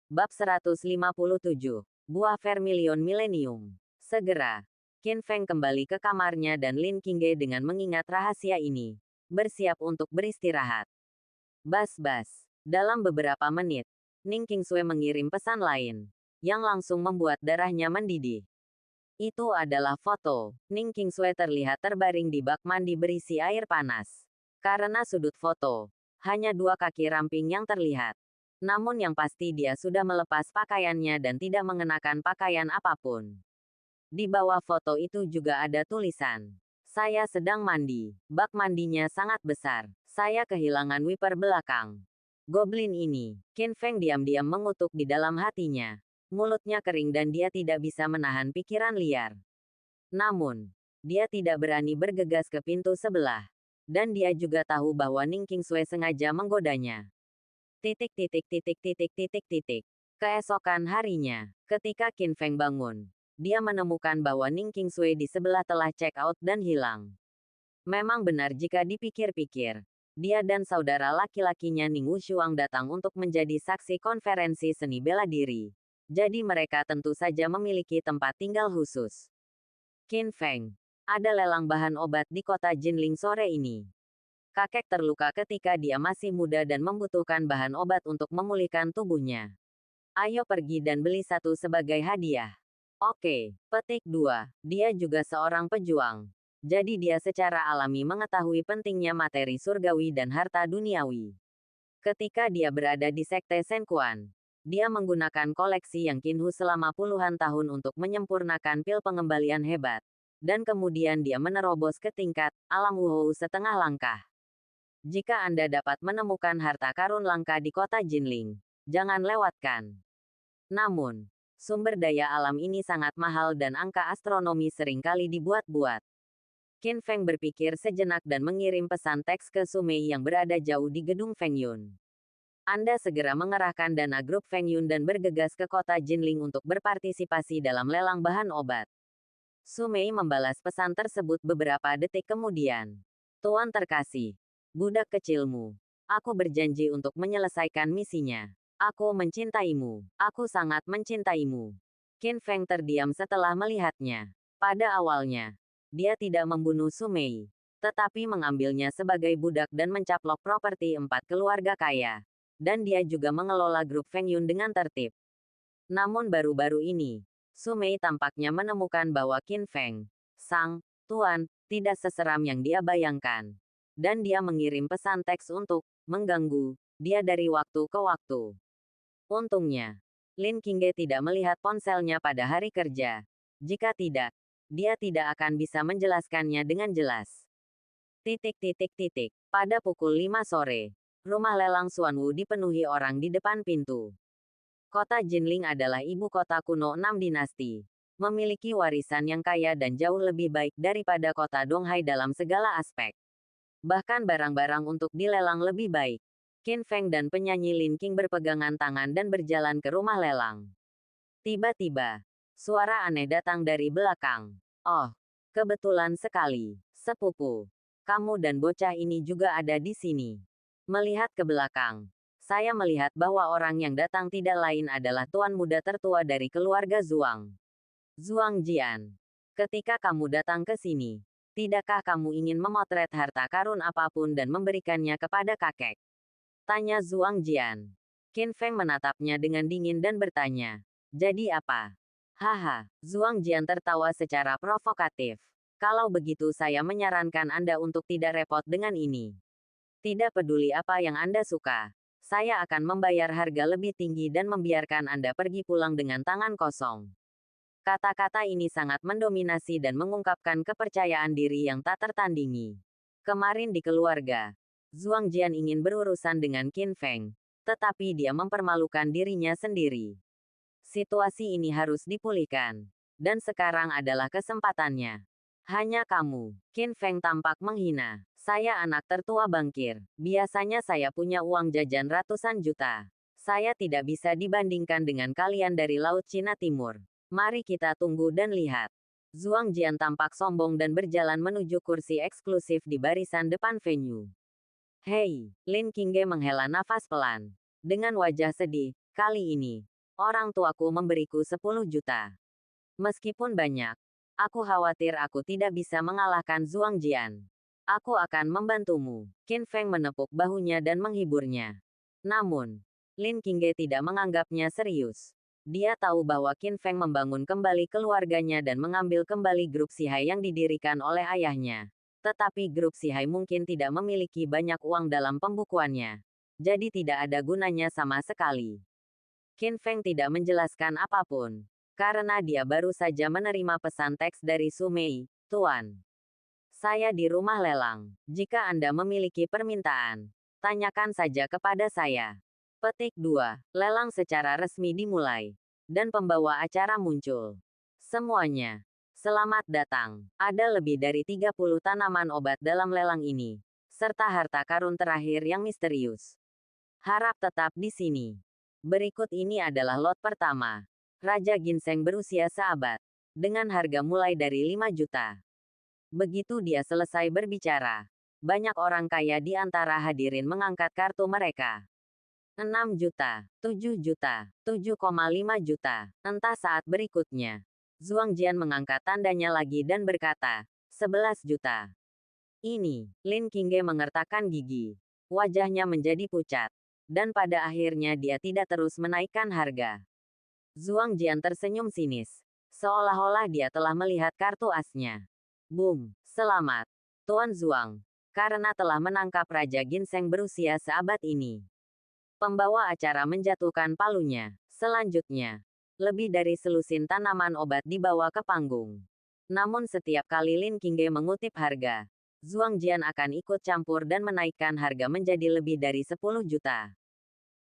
Bab 157. Buah Vermilion Millennium. Segera, Qin Feng kembali ke kamarnya dan Lin Qingge dengan mengingat rahasia ini, bersiap untuk beristirahat. Bas-bas. Dalam beberapa menit, Ning Qingsui mengirim pesan lain, yang langsung membuat darahnya mendidih. Itu adalah foto. Ning Qingsui terlihat terbaring di bak mandi berisi air panas. Karena sudut foto, hanya dua kaki ramping yang terlihat. Namun yang pasti dia sudah melepas pakaiannya dan tidak mengenakan pakaian apapun. Di bawah foto itu juga ada tulisan. Saya sedang mandi. Bak mandinya sangat besar. Saya kehilangan wiper belakang. Goblin ini. Qin Feng diam-diam mengutuk di dalam hatinya. Mulutnya kering dan dia tidak bisa menahan pikiran liar. Namun, dia tidak berani bergegas ke pintu sebelah. Dan dia juga tahu bahwa Ning Qingsui sengaja menggodanya. Keesokan harinya, ketika Qin Feng bangun, dia menemukan bahwa Ning Qingsui di sebelah telah check out dan hilang. Memang benar jika dipikir-pikir, dia dan saudara laki-lakinya Ning Wushuang datang untuk menjadi saksi konferensi seni bela diri. Jadi mereka tentu saja memiliki tempat tinggal khusus. Qin Feng, ada lelang bahan obat di kota Jinling sore ini. Kakek terluka ketika dia masih muda dan membutuhkan bahan obat untuk memulihkan tubuhnya. Ayo pergi dan beli satu sebagai hadiah. Oke, petik 2. Dia juga seorang pejuang. Jadi dia secara alami mengetahui pentingnya materi surgawi dan harta duniawi. Ketika dia berada di Sekte Senkuan, dia menggunakan koleksi yang Qinhu selama puluhan tahun untuk menyempurnakan pil pengembalian hebat. Dan kemudian dia menerobos ke tingkat alam Wuhou setengah langkah. Jika Anda dapat menemukan harta karun langka di kota Jinling, jangan lewatkan. Namun, sumber daya alam ini sangat mahal dan angka astronomi seringkali dibuat-buat. Qin Feng berpikir sejenak dan mengirim pesan teks ke Sumei yang berada jauh di gedung Feng Yun. Anda segera mengerahkan dana grup Feng Yun dan bergegas ke kota Jinling untuk berpartisipasi dalam lelang bahan obat. Sumei membalas pesan tersebut beberapa detik kemudian. Tuan terkasih, budak kecilmu. Aku berjanji untuk menyelesaikan misinya. Aku mencintaimu. Aku sangat mencintaimu. Qin Feng terdiam setelah melihatnya. Pada awalnya, dia tidak membunuh Sumei, tetapi mengambilnya sebagai budak dan mencaplok properti 4 keluarga kaya. Dan dia juga mengelola grup Feng Yun dengan tertib. Namun baru-baru ini, Sumei tampaknya menemukan bahwa Qin Feng, sang tuan, tidak seseram yang dia bayangkan. Dan dia mengirim pesan teks untuk mengganggu dia dari waktu ke waktu. Untungnya, Lin Qingge tidak melihat ponselnya pada hari kerja. Jika tidak, dia tidak akan bisa menjelaskannya dengan jelas. Pada pukul 5 sore, rumah lelang Xuanwu dipenuhi orang di depan pintu. Kota Jinling adalah ibu kota kuno 6 dinasti. Memiliki warisan yang kaya dan jauh lebih baik daripada kota Donghai dalam segala aspek. Bahkan barang-barang untuk dilelang lebih baik. Qin Feng dan penyanyi Lin Qing berpegangan tangan dan berjalan ke rumah lelang. Tiba-tiba, suara aneh datang dari belakang. Oh, kebetulan sekali, sepupu. Kamu dan bocah ini juga ada di sini. Melihat ke belakang, saya melihat bahwa orang yang datang tidak lain adalah tuan muda tertua dari keluarga Zhuang. Zhuang Jian. Ketika kamu datang ke sini, tidakkah kamu ingin memotret harta karun apapun dan memberikannya kepada kakek? Tanya Zhuang Jian. Qin Feng menatapnya dengan dingin dan bertanya, jadi apa? Haha, Zhuang Jian tertawa secara provokatif. Kalau begitu saya menyarankan Anda untuk tidak repot dengan ini. Tidak peduli apa yang Anda suka. Saya akan membayar harga lebih tinggi dan membiarkan Anda pergi pulang dengan tangan kosong. Kata-kata ini sangat mendominasi dan mengungkapkan kepercayaan diri yang tak tertandingi. Kemarin di keluarga, Zhuang Jian ingin berurusan dengan Qin Feng, tetapi dia mempermalukan dirinya sendiri. Situasi ini harus dipulihkan. Dan sekarang adalah kesempatannya. Hanya kamu, Qin Feng tampak menghina. Saya anak tertua bangkir. Biasanya saya punya uang jajan ratusan juta. Saya tidak bisa dibandingkan dengan kalian dari Laut Cina Timur. Mari kita tunggu dan lihat. Zhuang Jian tampak sombong dan berjalan menuju kursi eksklusif di barisan depan venue. Hei, Lin Qingge menghela nafas pelan. Dengan wajah sedih, kali ini, Orang tuaku memberiku 10 juta. Meskipun banyak, aku khawatir aku tidak bisa mengalahkan Zhuang Jian. Aku akan membantumu. Qin Feng menepuk bahunya dan menghiburnya. Namun, Lin Qingge tidak menganggapnya serius. Dia tahu bahwa Qin Feng membangun kembali keluarganya dan mengambil kembali grup Sihai yang didirikan oleh ayahnya. Tetapi grup Sihai mungkin tidak memiliki banyak uang dalam pembukuannya. Jadi tidak ada gunanya sama sekali. Qin Feng tidak menjelaskan apapun. Karena dia baru saja menerima pesan teks dari Su Mei, Tuan. Saya di rumah lelang. Jika Anda memiliki permintaan, tanyakan saja kepada saya. Petik 2. Lelang secara resmi dimulai. Dan pembawa acara muncul. Semuanya. Selamat datang. Ada lebih dari 30 tanaman obat dalam lelang ini. Serta harta karun terakhir yang misterius. Harap tetap di sini. Berikut ini adalah lot pertama. Raja Ginseng berusia seabad. Dengan harga mulai dari 5 juta. Begitu dia selesai berbicara, banyak orang kaya di antara hadirin mengangkat kartu mereka. 6 juta, 7 juta, 7,5 juta. Entah saat berikutnya. Zhuang Jian mengangkat tandanya lagi dan berkata, 11 juta. Ini, Lin Qingge mengertakkan gigi. Wajahnya menjadi pucat. Dan pada akhirnya dia tidak terus menaikkan harga. Zhuang Jian tersenyum sinis. Seolah-olah dia telah melihat kartu asnya. Boom, selamat, Tuan Zhuang. Karena telah menangkap Raja Ginseng berusia seabad ini. Pembawa acara menjatuhkan palunya. Selanjutnya, lebih dari selusin tanaman obat dibawa ke panggung. Namun setiap kali Lin Qingge mengutip harga, Zhuang Jian akan ikut campur dan menaikkan harga menjadi lebih dari 10 juta.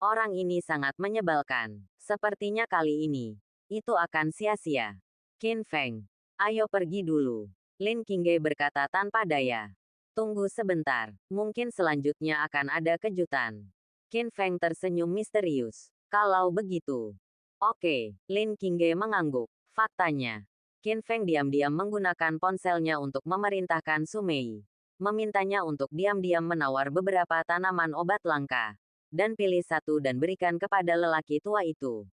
Orang ini sangat menyebalkan. Sepertinya kali ini, itu akan sia-sia. Qin Feng, ayo pergi dulu. Lin Qingge berkata tanpa daya. Tunggu sebentar, mungkin selanjutnya akan ada kejutan. Qin Feng tersenyum misterius. Kalau begitu. Oke, Lin Qingge mengangguk. Faktanya, Qin Feng diam-diam menggunakan ponselnya untuk memerintahkan Su Mei. Memintanya untuk diam-diam menawar beberapa tanaman obat langka. Dan pilih satu dan berikan kepada lelaki tua itu.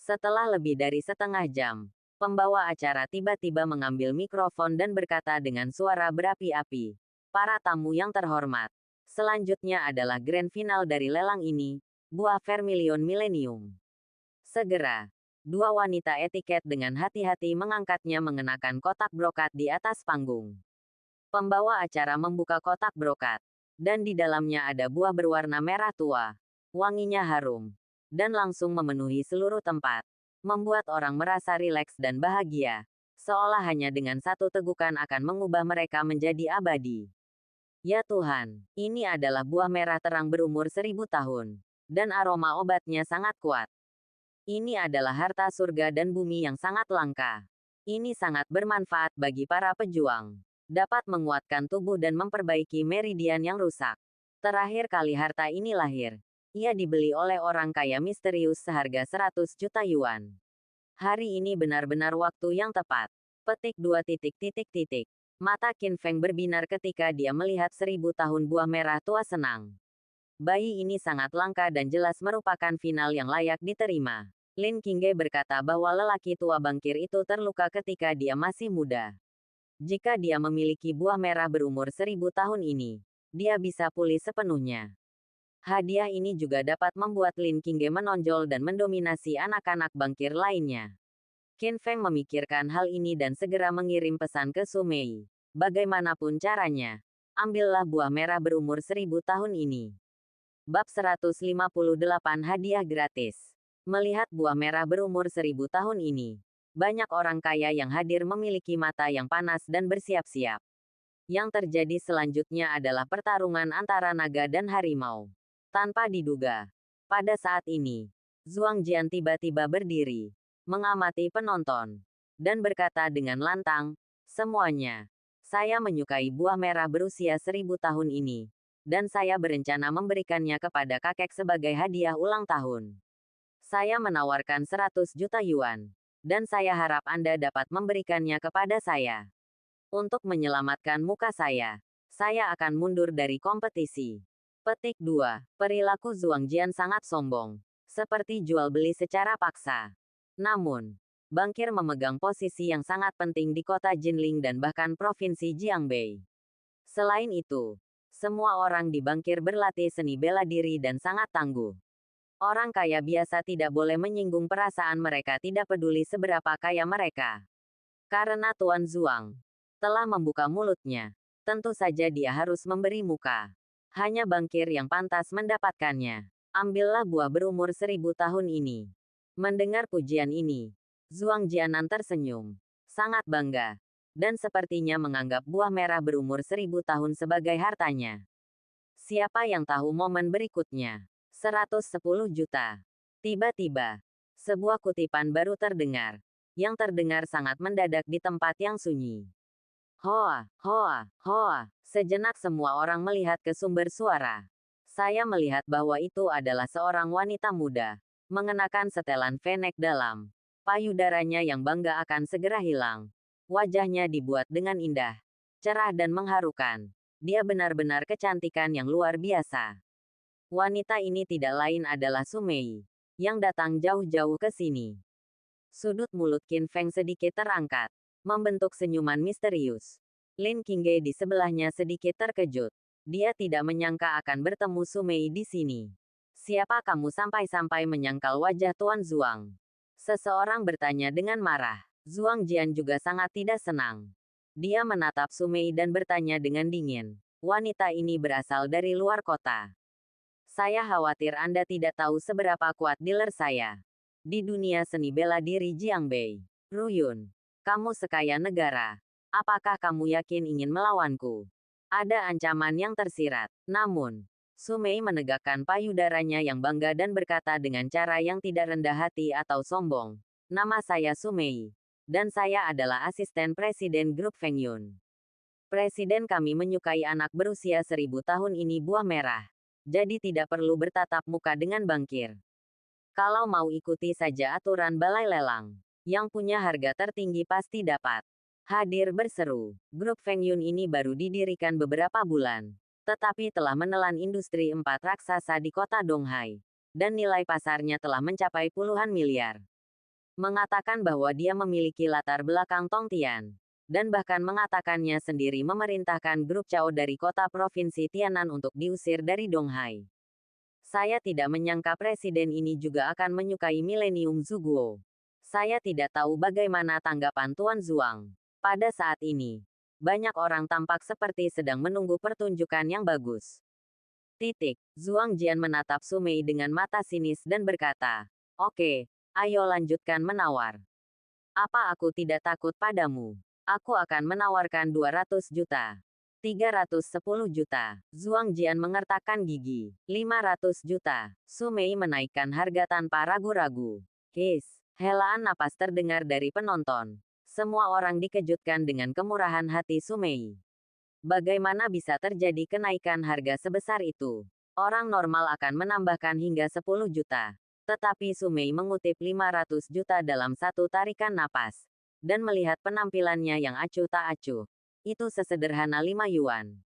Setelah lebih dari setengah jam, pembawa acara tiba-tiba mengambil mikrofon dan berkata dengan suara berapi-api. Para tamu yang terhormat. Selanjutnya adalah grand final dari lelang ini, buah Vermilion Millennium. Segera, dua wanita etiket dengan hati-hati mengangkatnya mengenakan kotak brokat di atas panggung. Pembawa acara membuka kotak brokat, dan di dalamnya ada buah berwarna merah tua. Wanginya harum, dan langsung memenuhi seluruh tempat. Membuat orang merasa rileks dan bahagia. Seolah hanya dengan satu tegukan akan mengubah mereka menjadi abadi. Ya Tuhan, ini adalah buah merah terang berumur 1000 tahun. Dan aroma obatnya sangat kuat. Ini adalah harta surga dan bumi yang sangat langka. Ini sangat bermanfaat bagi para pejuang. Dapat menguatkan tubuh dan memperbaiki meridian yang rusak. Terakhir kali harta ini lahir, ia dibeli oleh orang kaya misterius seharga 100 juta yuan. Hari ini benar-benar waktu yang tepat. Petik 2. Mata Qin Feng berbinar ketika dia melihat 1000 tahun buah merah tua senang. Bayi ini sangat langka dan jelas merupakan final yang layak diterima. Lin Qingge berkata bahwa lelaki tua bangkir itu terluka ketika dia masih muda. Jika dia memiliki buah merah berumur 1000 tahun ini, dia bisa pulih sepenuhnya. Hadiah ini juga dapat membuat Lin Qingge menonjol dan mendominasi anak-anak bangkir lainnya. Qin Feng memikirkan hal ini dan segera mengirim pesan ke Su Mei. Bagaimanapun caranya, ambillah buah merah berumur 1000 tahun ini. Bab 158 Hadiah gratis. Melihat buah merah berumur 1000 tahun ini, banyak orang kaya yang hadir memiliki mata yang panas dan bersiap-siap. Yang terjadi selanjutnya adalah pertarungan antara naga dan harimau. Tanpa diduga, pada saat ini, Zhuang Jian tiba-tiba berdiri, mengamati penonton, dan berkata dengan lantang, semuanya, saya menyukai buah merah berusia 1000 tahun ini, dan saya berencana memberikannya kepada kakek sebagai hadiah ulang tahun. Saya menawarkan 100 juta yuan. Dan saya harap Anda dapat memberikannya kepada saya. Untuk menyelamatkan muka saya akan mundur dari kompetisi. Petik 2. Perilaku Zhuang Jian sangat sombong. seperti jual beli secara paksa. Namun, Bangkir memegang posisi yang sangat penting di kota Jinling dan bahkan provinsi Jiangbei. Selain itu, semua orang di Bangkir berlatih seni bela diri dan sangat tangguh. Orang kaya biasa tidak boleh menyinggung perasaan mereka, tidak peduli seberapa kaya mereka. Karena Tuan Zuang telah membuka mulutnya, tentu saja dia harus memberi muka. Hanya Bangkir yang pantas mendapatkannya. Ambillah buah berumur 1000 tahun ini. Mendengar pujian ini, Zuang Jianan tersenyum. Sangat bangga. Dan sepertinya menganggap buah merah berumur 1000 tahun sebagai hartanya. Siapa yang tahu momen berikutnya? 110 juta. Tiba-tiba, sebuah kutipan baru terdengar. Yang terdengar sangat mendadak di tempat yang sunyi. Hoa, hoa, hoa. Sejenak semua orang melihat ke sumber suara. Saya melihat bahwa itu adalah seorang wanita muda, mengenakan setelan venek dalam. Payudaranya yang bangga akan segera hilang. Wajahnya dibuat dengan indah, cerah dan mengharukan. Dia benar-benar kecantikan yang luar biasa. Wanita ini tidak lain adalah Sumei, yang datang jauh-jauh ke sini. Sudut mulut Qin Feng sedikit terangkat, membentuk senyuman misterius. Lin Qingge di sebelahnya sedikit terkejut. Dia tidak menyangka akan bertemu Sumei di sini. Siapa kamu sampai-sampai menyangkal wajah Tuan Zuang? Seseorang bertanya dengan marah. Zuang Jian juga sangat tidak senang. Dia menatap Sumei dan bertanya dengan dingin. Wanita ini berasal dari luar kota. Saya khawatir Anda tidak tahu seberapa kuat dealer saya di dunia seni bela diri Jiangbei. Ruyun, kamu sekaya negara. Apakah kamu yakin ingin melawanku? Ada ancaman yang tersirat. Namun, Sumei menegakkan payudaranya yang bangga dan berkata dengan cara yang tidak rendah hati atau sombong. Nama saya Sumei. Dan saya adalah asisten presiden grup Feng Yun. Presiden kami menyukai anak berusia 1000 tahun ini buah merah. Jadi tidak perlu bertatap muka dengan Bangkir. Kalau mau ikuti saja aturan balai lelang. Yang punya harga tertinggi pasti dapat. Hadir berseru. Grup Feng Yun ini baru didirikan beberapa bulan. Tetapi telah menelan industri 4 raksasa di kota Donghai. Dan nilai pasarnya telah mencapai puluhan miliar. Mengatakan bahwa dia memiliki latar belakang Tongtian. Dan bahkan mengatakannya sendiri memerintahkan grup Cao dari kota provinsi Tianan untuk diusir dari Donghai. Saya tidak menyangka presiden ini juga akan menyukai Millennium Zuguo. Saya tidak tahu bagaimana tanggapan Tuan Zuang. Pada saat ini, banyak orang tampak seperti sedang menunggu pertunjukan yang bagus. Zuang Jian menatap Sumei dengan mata sinis dan berkata, "Oke, ayo lanjutkan menawar. Apa aku tidak takut padamu? Aku akan menawarkan 200 juta. 310 juta. Zuang Jian mengertakkan gigi. 500 juta. Sumei menaikkan harga tanpa ragu-ragu. Helaan napas terdengar dari penonton. Semua orang dikejutkan dengan kemurahan hati Sumei. Bagaimana bisa terjadi kenaikan harga sebesar itu? Orang normal akan menambahkan hingga 10 juta. Tetapi Sumei mengutip 500 juta dalam satu tarikan napas. Dan melihat penampilannya yang acuh tak acuh. Itu sesederhana 5 yuan.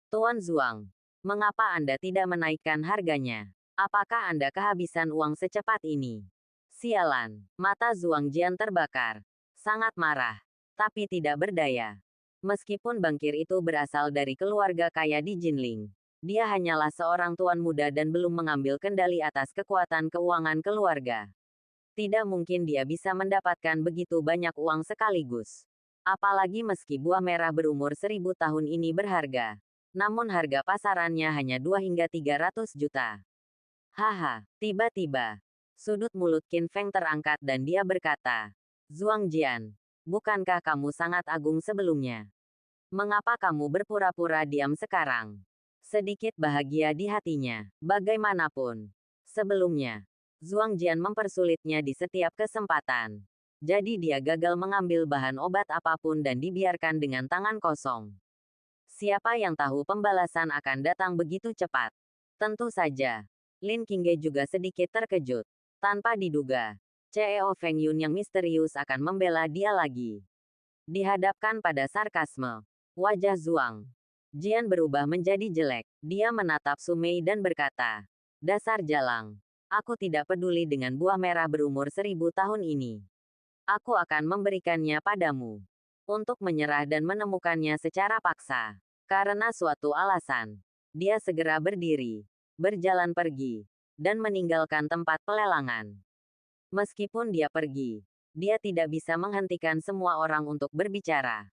Tuan Zuang, mengapa Anda tidak menaikkan harganya? Apakah Anda kehabisan uang secepat ini? Sialan, mata Zuang Jian terbakar. Sangat marah, tapi tidak berdaya. Meskipun Bangkir itu berasal dari keluarga kaya di Jinling, dia hanyalah seorang tuan muda dan belum mengambil kendali atas kekuatan keuangan keluarga. Tidak mungkin dia bisa mendapatkan begitu banyak uang sekaligus. Apalagi meski buah merah berumur 1000 tahun ini berharga. Namun harga pasarannya hanya 2 hingga 300 juta. Haha, tiba-tiba. Sudut mulut Qin Feng terangkat dan dia berkata, Zuang Jian, bukankah kamu sangat agung sebelumnya? Mengapa kamu berpura-pura diam sekarang? Sedikit bahagia di hatinya. Bagaimanapun, sebelumnya, Zuang Jian mempersulitnya di setiap kesempatan. Jadi dia gagal mengambil bahan obat apapun dan dibiarkan dengan tangan kosong. Siapa yang tahu pembalasan akan datang begitu cepat? Tentu saja. Lin Qingge juga sedikit terkejut. Tanpa diduga, CEO Feng Yun yang misterius akan membela dia lagi. Dihadapkan pada sarkasme, wajah Zuang Jian berubah menjadi jelek. Dia menatap Sumei dan berkata, dasar jalang. Aku tidak peduli dengan buah merah berumur 1000 tahun ini. Aku akan memberikannya padamu. Untuk menyerah dan menemukannya secara paksa. Karena suatu alasan. Dia segera berdiri. Berjalan pergi. Dan meninggalkan tempat pelelangan. Meskipun dia pergi. Dia tidak bisa menghentikan semua orang untuk berbicara.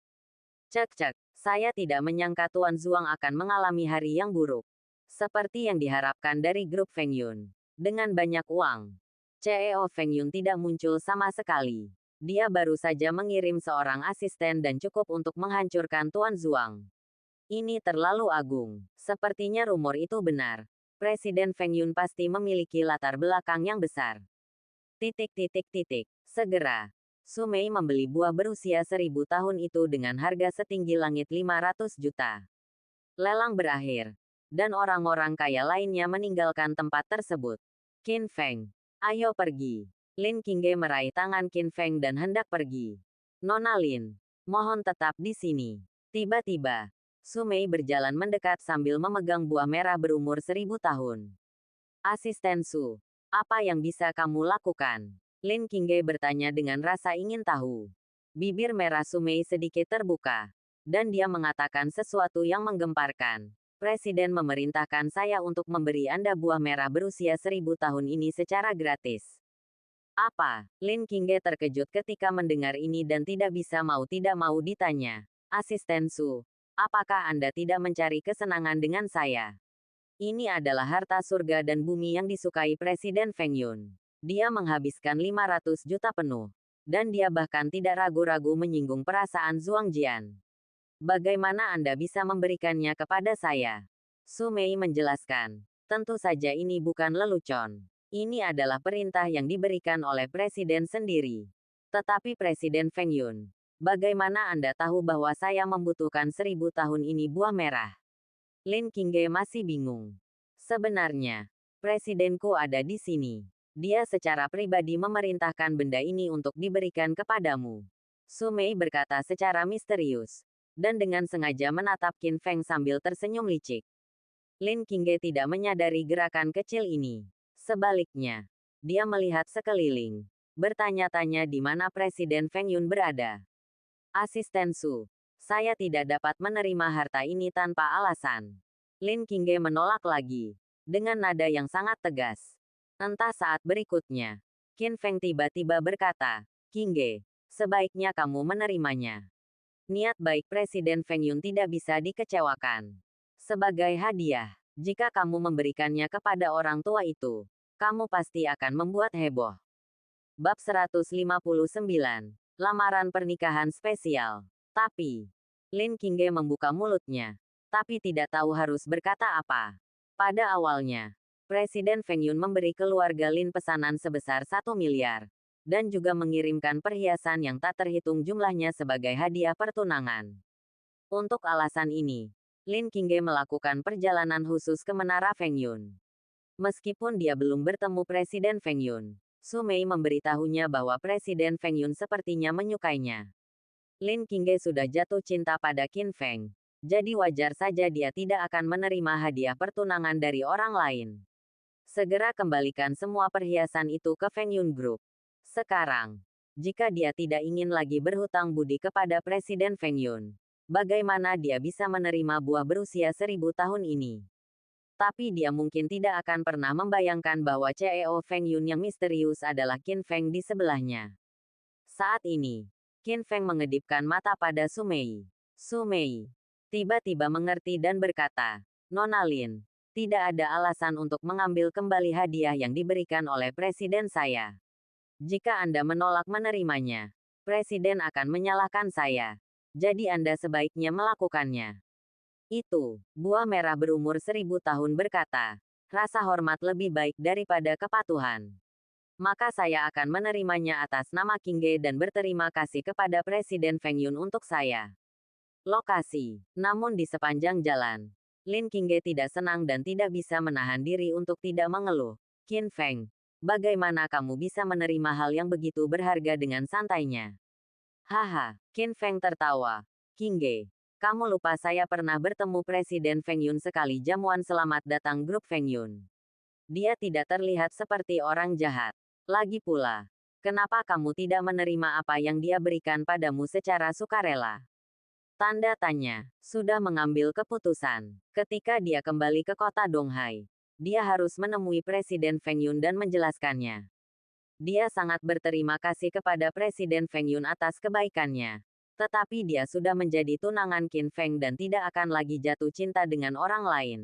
Cek-cek. Saya tidak menyangka Tuan Zuang akan mengalami hari yang buruk. Seperti yang diharapkan dari grup Feng Yun. Dengan banyak uang. CEO Feng Yun tidak muncul sama sekali. Dia baru saja mengirim seorang asisten dan cukup untuk menghancurkan Tuan Zuang. Ini terlalu agung. Sepertinya rumor itu benar. Presiden Feng Yun pasti memiliki latar belakang yang besar. Segera. Su Mei membeli buah berusia 1000 tahun itu dengan harga setinggi langit 500 juta. Lelang berakhir. Dan orang-orang kaya lainnya meninggalkan tempat tersebut. Qin Feng. Ayo pergi. Lin Qingge meraih tangan Qin Feng dan hendak pergi. Nona Lin. Mohon tetap di sini. Tiba-tiba. Su Mei berjalan mendekat sambil memegang buah merah berumur 1000 tahun. Asisten Su. Apa yang bisa kamu lakukan? Lin Qingge bertanya dengan rasa ingin tahu. Bibir merah Su Mei sedikit terbuka. Dan dia mengatakan sesuatu yang menggemparkan. Presiden memerintahkan saya untuk memberi Anda buah merah berusia 1000 tahun ini secara gratis. Apa? Lin Qingge terkejut ketika mendengar ini dan tidak mau ditanya. Asisten Su, apakah Anda tidak mencari kesenangan dengan saya? Ini adalah harta surga dan bumi yang disukai Presiden Feng Yun. Dia menghabiskan 500 juta penuh. Dan dia bahkan tidak ragu-ragu menyinggung perasaan Zhuang Jian. Bagaimana Anda bisa memberikannya kepada saya? Su Mei menjelaskan. Tentu saja ini bukan lelucon. Ini adalah perintah yang diberikan oleh Presiden sendiri. Tetapi Presiden Feng Yun, bagaimana Anda tahu bahwa saya membutuhkan 1000 tahun ini buah merah? Lin Qingge masih bingung. Sebenarnya, Presidenku ada di sini. Dia secara pribadi memerintahkan benda ini untuk diberikan kepadamu. Su Mei berkata secara misterius. Dan dengan sengaja menatap Qin Feng sambil tersenyum licik. Lin Qingge tidak menyadari gerakan kecil ini. Sebaliknya, dia melihat sekeliling. Bertanya-tanya di mana Presiden Feng Yun berada. Asisten Su, saya tidak dapat menerima harta ini tanpa alasan. Lin Qingge menolak lagi. Dengan nada yang sangat tegas. Entah saat berikutnya. Qin Feng tiba-tiba berkata, Qingge, sebaiknya kamu menerimanya. Niat baik Presiden Feng Yun tidak bisa dikecewakan. Sebagai hadiah, jika kamu memberikannya kepada orang tua itu, kamu pasti akan membuat heboh. Bab 159. Lamaran pernikahan spesial. Tapi, Lin Qingge membuka mulutnya. Tapi tidak tahu harus berkata apa. Pada awalnya, Presiden Feng Yun memberi keluarga Lin pesanan sebesar 1 miliar. Dan juga mengirimkan perhiasan yang tak terhitung jumlahnya sebagai hadiah pertunangan. Untuk alasan ini, Lin Qingge melakukan perjalanan khusus ke Menara Feng Yun. Meskipun dia belum bertemu Presiden Feng Yun, Su Mei memberitahunya bahwa Presiden Feng Yun sepertinya menyukainya. Lin Qingge sudah jatuh cinta pada Qin Feng. Jadi wajar saja dia tidak akan menerima hadiah pertunangan dari orang lain. Segera kembalikan semua perhiasan itu ke Feng Yun Group. Sekarang, jika dia tidak ingin lagi berhutang budi kepada Presiden Feng Yun, bagaimana dia bisa menerima buah berusia 1000 tahun ini? Tapi dia mungkin tidak akan pernah membayangkan bahwa CEO Feng Yun yang misterius adalah Qin Feng di sebelahnya. Saat ini, Qin Feng mengedipkan mata pada Su Mei. Su Mei tiba-tiba mengerti dan berkata, Nona Lin, tidak ada alasan untuk mengambil kembali hadiah yang diberikan oleh Presiden saya. Jika Anda menolak menerimanya, Presiden akan menyalahkan saya. Jadi Anda sebaiknya melakukannya. Itu, buah merah berumur 1000 tahun berkata, rasa hormat lebih baik daripada kepatuhan. Maka saya akan menerimanya atas nama Qingge dan berterima kasih kepada Presiden Feng Yun untuk saya. Lokasi. Namun di sepanjang jalan, Lin Qingge tidak senang dan tidak bisa menahan diri untuk tidak mengeluh. Qin Feng, bagaimana kamu bisa menerima hal yang begitu berharga dengan santainya? Haha, Qin Feng tertawa. Qingge, kamu lupa saya pernah bertemu Presiden Feng Yun sekali jamuan selamat datang grup Feng Yun. Dia tidak terlihat seperti orang jahat. Lagi pula, kenapa kamu tidak menerima apa yang dia berikan padamu secara sukarela? Tanda tanya. Sudah mengambil keputusan. Ketika dia kembali ke kota Donghai, dia harus menemui Presiden Feng Yun dan menjelaskannya. Dia sangat berterima kasih kepada Presiden Feng Yun atas kebaikannya. Tetapi dia sudah menjadi tunangan Qin Feng dan tidak akan lagi jatuh cinta dengan orang lain.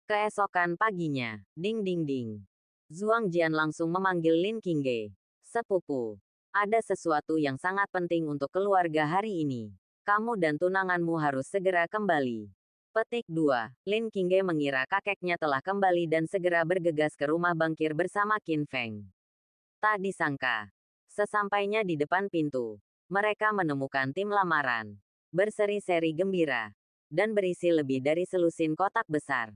Keesokan paginya, ding ding ding. Zhuang Jian langsung memanggil Lin Qingge. Sepupu, ada sesuatu yang sangat penting untuk keluarga hari ini. Kamu dan tunanganmu harus segera kembali. Petik 2. Lin Qingge mengira kakeknya telah kembali dan segera bergegas ke rumah bangkir bersama Qin Feng. Tak disangka, sesampainya di depan pintu, mereka menemukan tim lamaran. Berseri-seri gembira. Dan berisi lebih dari selusin kotak besar.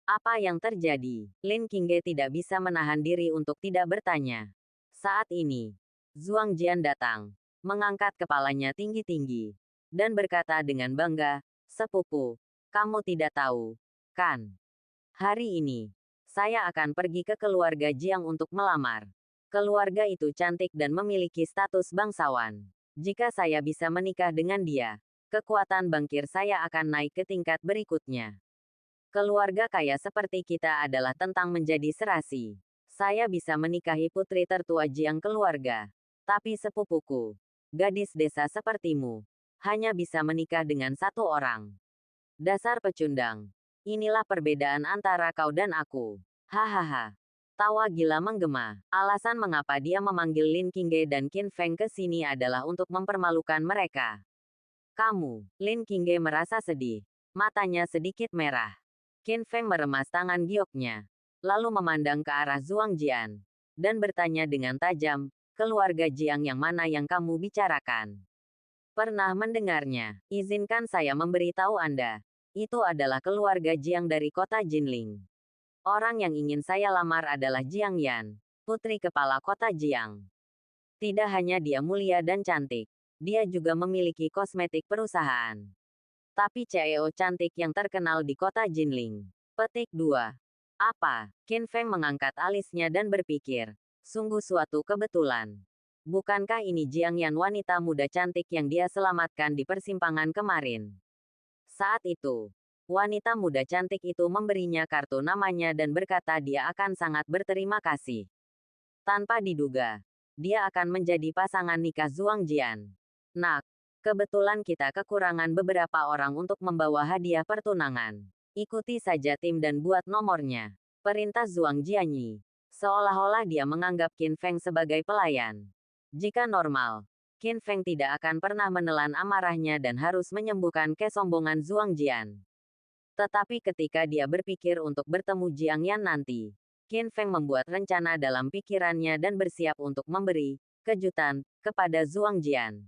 Apa yang terjadi? Lin Qingge tidak bisa menahan diri untuk tidak bertanya. Saat ini, Zhuang Jian datang, mengangkat kepalanya tinggi-tinggi, dan berkata dengan bangga, "Sepupu, kamu tidak tahu, kan? Hari ini, saya akan pergi ke keluarga Jiang untuk melamar. Keluarga itu cantik dan memiliki status bangsawan. Jika saya bisa menikah dengan dia, kekuatan bangkir saya akan naik ke tingkat berikutnya. Keluarga kaya seperti kita adalah tentang menjadi serasi. Saya bisa menikahi putri tertua Jiang keluarga. Tapi sepupuku, gadis desa sepertimu, hanya bisa menikah dengan satu orang. Dasar pecundang. Inilah perbedaan antara kau dan aku. Hahaha." Tawa gila menggema. Alasan mengapa dia memanggil Lin Qingge dan Qin Feng ke sini adalah untuk mempermalukan mereka. Kamu, Lin Qingge merasa sedih. Matanya sedikit merah. Qin Feng meremas tangan gioknya, lalu memandang ke arah Zhuang Jian, dan bertanya dengan tajam, "Keluarga Jiang yang mana yang kamu bicarakan?" "Pernah mendengarnya. Izinkan saya memberitahu Anda. Itu adalah keluarga Jiang dari kota Jinling. Orang yang ingin saya lamar adalah Jiang Yan, putri kepala kota Jiang. Tidak hanya dia mulia dan cantik, dia juga memiliki kosmetik perusahaan. Tapi CEO cantik yang terkenal di kota Jinling." Petik 2. Apa? Qin Feng mengangkat alisnya dan berpikir, sungguh suatu kebetulan. Bukankah ini Jiang Yan, wanita muda cantik yang dia selamatkan di persimpangan kemarin? Saat itu, wanita muda cantik itu memberinya kartu namanya dan berkata dia akan sangat berterima kasih. Tanpa diduga, dia akan menjadi pasangan nikah Zhuang Jian. Nak, kebetulan kita kekurangan beberapa orang untuk membawa hadiah pertunangan. Ikuti saja tim dan buat nomornya. Perintah Zhuang Jianyi. Seolah-olah dia menganggap Qin Feng sebagai pelayan. Jika normal, Qin Feng tidak akan pernah menelan amarahnya dan harus menyembuhkan kesombongan Zhuang Jian. Tetapi ketika dia berpikir untuk bertemu Jiang Yan nanti, Qin Feng membuat rencana dalam pikirannya dan bersiap untuk memberi kejutan kepada Zhuang Jian.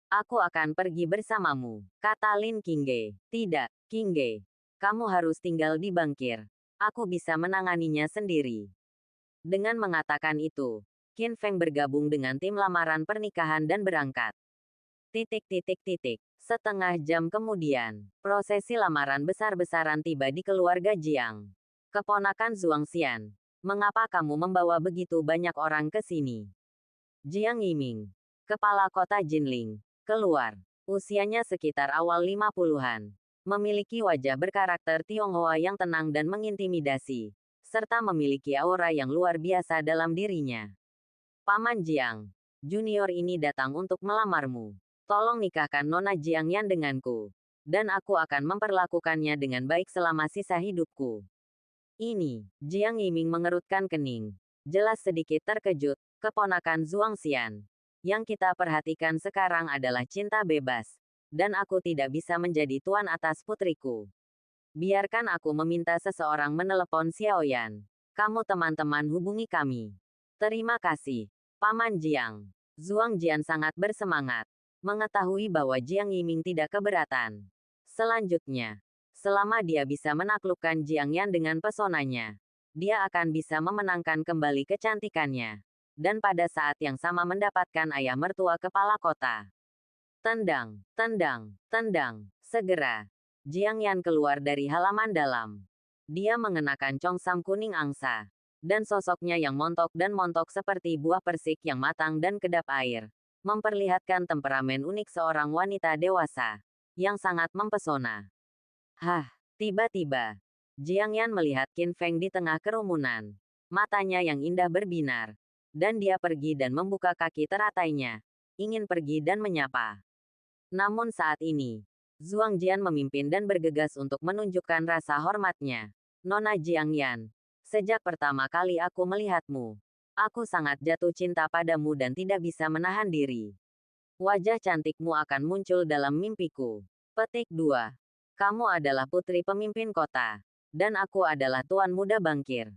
"Aku akan pergi bersamamu," kata Lin Qingge. "Tidak, Qingge. Kamu harus tinggal di bangkir. Aku bisa menanganinya sendiri." Dengan mengatakan itu, Qin Feng bergabung dengan tim lamaran pernikahan dan berangkat. Setengah jam kemudian, prosesi lamaran besar-besaran tiba di keluarga Jiang. "Keponakan Zhuang Xian, mengapa kamu membawa begitu banyak orang ke sini?" Jiang Yiming, kepala kota Jinling, keluar. Usianya sekitar awal 50-an. Memiliki wajah berkarakter Tionghoa yang tenang dan mengintimidasi, serta memiliki aura yang luar biasa dalam dirinya. "Paman Jiang, junior ini datang untuk melamarmu. Tolong nikahkan Nona Jiang Yan denganku, dan aku akan memperlakukannya dengan baik selama sisa hidupku." Ini, Jiang Yiming mengerutkan kening. Jelas sedikit terkejut, "Keponakan Zhuang Xian. Yang kita perhatikan sekarang adalah cinta bebas, dan aku tidak bisa menjadi tuan atas putriku. Biarkan aku meminta seseorang menelepon Xiaoyan. Kamu teman-teman hubungi kami." "Terima kasih, Paman Jiang." Zhuang Jian sangat bersemangat, mengetahui bahwa Jiang Yiming tidak keberatan. Selanjutnya, selama dia bisa menaklukkan Jiang Yan dengan pesonanya, dia akan bisa memenangkan kembali kecantikannya. Dan pada saat yang sama mendapatkan ayah mertua kepala kota. Tendang, tendang, tendang. Segera, Jiang Yan keluar dari halaman dalam. Dia mengenakan congsam kuning angsa. Dan sosoknya yang montok dan montok seperti buah persik yang matang dan kedap air. Memperlihatkan temperamen unik seorang wanita dewasa. Yang sangat mempesona. Hah, tiba-tiba. Jiang Yan melihat Qin Feng di tengah kerumunan. Matanya yang indah berbinar. Dan dia pergi dan membuka kaki teratainya. Ingin pergi dan menyapa. Namun saat ini, Zhuang Jian memimpin dan bergegas untuk menunjukkan rasa hormatnya. Nona Jiang Yan, sejak pertama kali aku melihatmu, aku sangat jatuh cinta padamu dan tidak bisa menahan diri. Wajah cantikmu akan muncul dalam mimpiku. Petik 2. Kamu adalah putri pemimpin kota. Dan aku adalah tuan muda bangkir.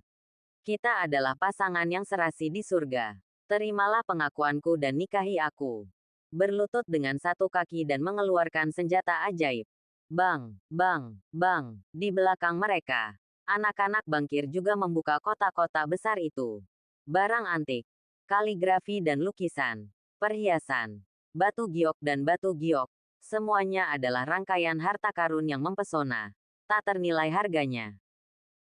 Kita adalah pasangan yang serasi di surga. Terimalah pengakuanku dan nikahi aku. Berlutut dengan satu kaki dan mengeluarkan senjata ajaib. Bang, bang, bang, di belakang mereka. Anak-anak bangkir juga membuka kotak-kotak besar itu. Barang antik, kaligrafi dan lukisan, perhiasan, batu giok dan batu giok. Semuanya adalah rangkaian harta karun yang mempesona. Tak ternilai harganya.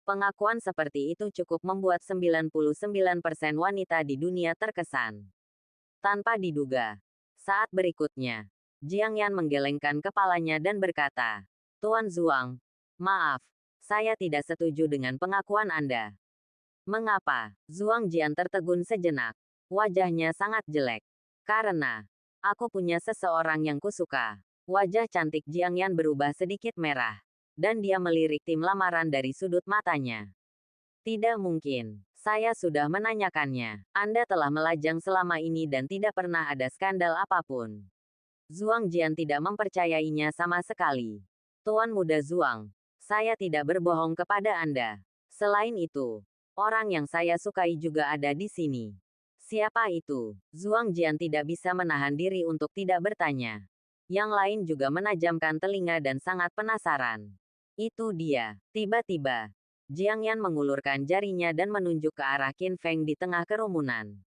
Pengakuan seperti itu cukup membuat 99% wanita di dunia terkesan. Tanpa diduga. Saat berikutnya, Jiang Yan menggelengkan kepalanya dan berkata, Tuan Zhuang, maaf, saya tidak setuju dengan pengakuan Anda. Mengapa? Zhuang Jian tertegun sejenak. Wajahnya sangat jelek. Karena, aku punya seseorang yang kusuka. Wajah cantik Jiang Yan berubah sedikit merah. Dan dia melirik tim lamaran dari sudut matanya. Tidak mungkin. Saya sudah menanyakannya. Anda telah melajang selama ini dan tidak pernah ada skandal apapun. Zhuang Jian tidak mempercayainya sama sekali. Tuan muda Zhuang, saya tidak berbohong kepada Anda. Selain itu, orang yang saya sukai juga ada di sini. Siapa itu? Zhuang Jian tidak bisa menahan diri untuk tidak bertanya. Yang lain juga menajamkan telinga dan sangat penasaran. Itu dia. Tiba-tiba, Jiang Yan mengulurkan jarinya dan menunjuk ke arah Qin Feng di tengah kerumunan.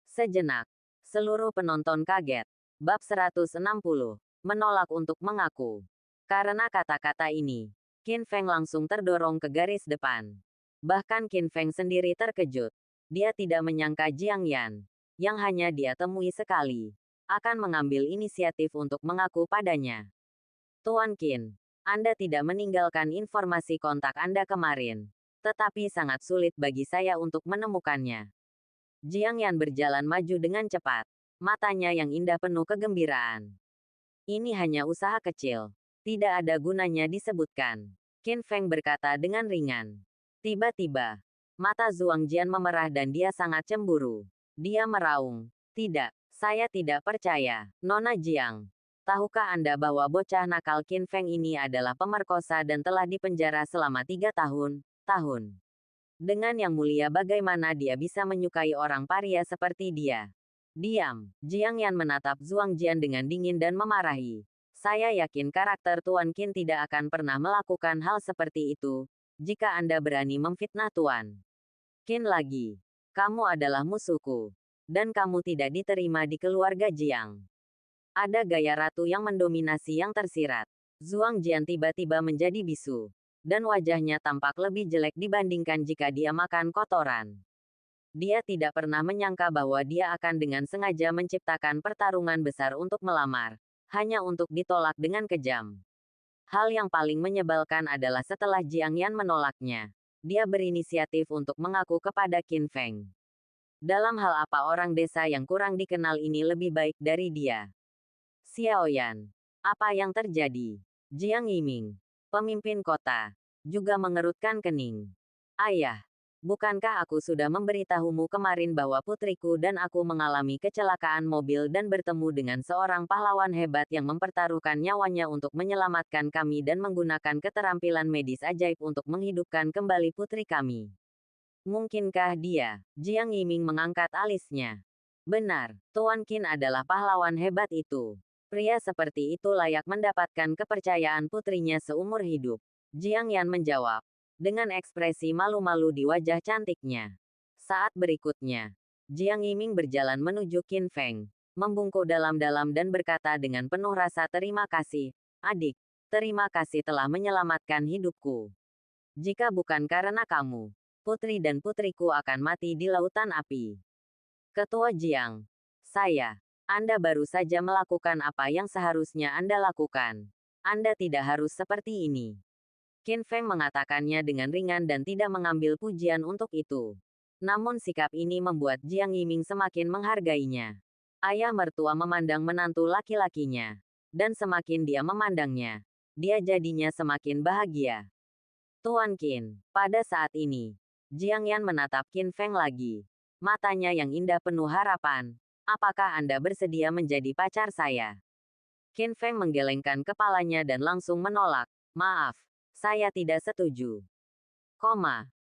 Sejenak, seluruh penonton kaget. Bab 160. Menolak untuk mengaku. Karena kata-kata ini, Qin Feng langsung terdorong ke garis depan. Bahkan Qin Feng sendiri terkejut. Dia tidak menyangka Jiang Yan, yang hanya dia temui sekali, akan mengambil inisiatif untuk mengaku padanya. Tuan Qin, Anda tidak meninggalkan informasi kontak Anda kemarin, tetapi sangat sulit bagi saya untuk menemukannya. Jiang Yan berjalan maju dengan cepat, matanya yang indah penuh kegembiraan. Ini hanya usaha kecil, tidak ada gunanya disebutkan. Qin Feng berkata dengan ringan. Tiba-tiba, mata Zhuang Jian memerah dan dia sangat cemburu. Dia meraung, tidak, saya tidak percaya, Nona Jiang. Tahukah Anda bahwa bocah nakal Qin Feng ini adalah pemerkosa dan telah dipenjara selama 3 tahun? Dengan yang mulia bagaimana dia bisa menyukai orang paria seperti dia? Diam. Jiang Yan menatap Zhuang Jian dengan dingin dan memarahi. Saya yakin karakter Tuan Qin tidak akan pernah melakukan hal seperti itu, jika Anda berani memfitnah Tuan Qin lagi. Kamu adalah musuhku. Dan kamu tidak diterima di keluarga Jiang. Ada gaya ratu yang mendominasi yang tersirat. Zhuang Jian tiba-tiba menjadi bisu. Dan wajahnya tampak lebih jelek dibandingkan jika dia makan kotoran. Dia tidak pernah menyangka bahwa dia akan dengan sengaja menciptakan pertarungan besar untuk melamar. Hanya untuk ditolak dengan kejam. Hal yang paling menyebalkan adalah setelah Jiang Yan menolaknya. Dia berinisiatif untuk mengaku kepada Qin Feng. Dalam hal apa orang desa yang kurang dikenal ini lebih baik dari dia? Xiaoyan, apa yang terjadi? Jiang Yiming, pemimpin kota, juga mengerutkan kening. Ayah, bukankah aku sudah memberitahumu kemarin bahwa putriku dan aku mengalami kecelakaan mobil dan bertemu dengan seorang pahlawan hebat yang mempertaruhkan nyawanya untuk menyelamatkan kami dan menggunakan keterampilan medis ajaib untuk menghidupkan kembali putri kami? Mungkinkah dia? Jiang Yiming mengangkat alisnya. Benar, Tuan Qin adalah pahlawan hebat itu. Pria seperti itu layak mendapatkan kepercayaan putrinya seumur hidup. Jiang Yan menjawab, dengan ekspresi malu-malu di wajah cantiknya. Saat berikutnya, Jiang Yiming berjalan menuju Qin Feng, membungkuk dalam-dalam dan berkata dengan penuh rasa terima kasih, adik, terima kasih telah menyelamatkan hidupku. Jika bukan karena kamu, putri dan putriku akan mati di lautan api. Ketua Jiang, Anda baru saja melakukan apa yang seharusnya Anda lakukan. Anda tidak harus seperti ini. Qin Feng mengatakannya dengan ringan dan tidak mengambil pujian untuk itu. Namun sikap ini membuat Jiang Yiming semakin menghargainya. Ayah mertua memandang menantu laki-lakinya. Dan semakin dia memandangnya, dia jadinya semakin bahagia. Tuan Qin, pada saat ini, Jiang Yan menatap Qin Feng lagi. Matanya yang indah penuh harapan. Apakah Anda bersedia menjadi pacar saya? Qin Feng menggelengkan kepalanya dan langsung menolak. Maaf, saya tidak setuju.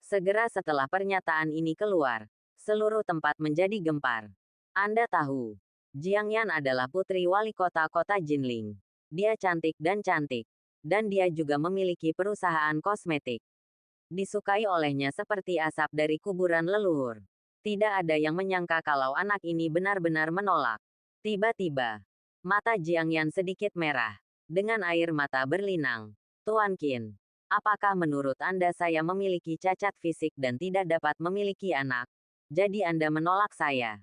Segera setelah pernyataan ini keluar, seluruh tempat menjadi gempar. Anda tahu, Jiang Yan adalah putri wali kota kota Jinling. Dia cantik, dan dia juga memiliki perusahaan kosmetik. Disukai olehnya seperti asap dari kuburan leluhur. Tidak ada yang menyangka kalau anak ini benar-benar menolak. Tiba-tiba, mata Jiang Yan sedikit merah. Dengan air mata berlinang. Tuan Qin, apakah menurut Anda saya memiliki cacat fisik dan tidak dapat memiliki anak? Jadi Anda menolak saya?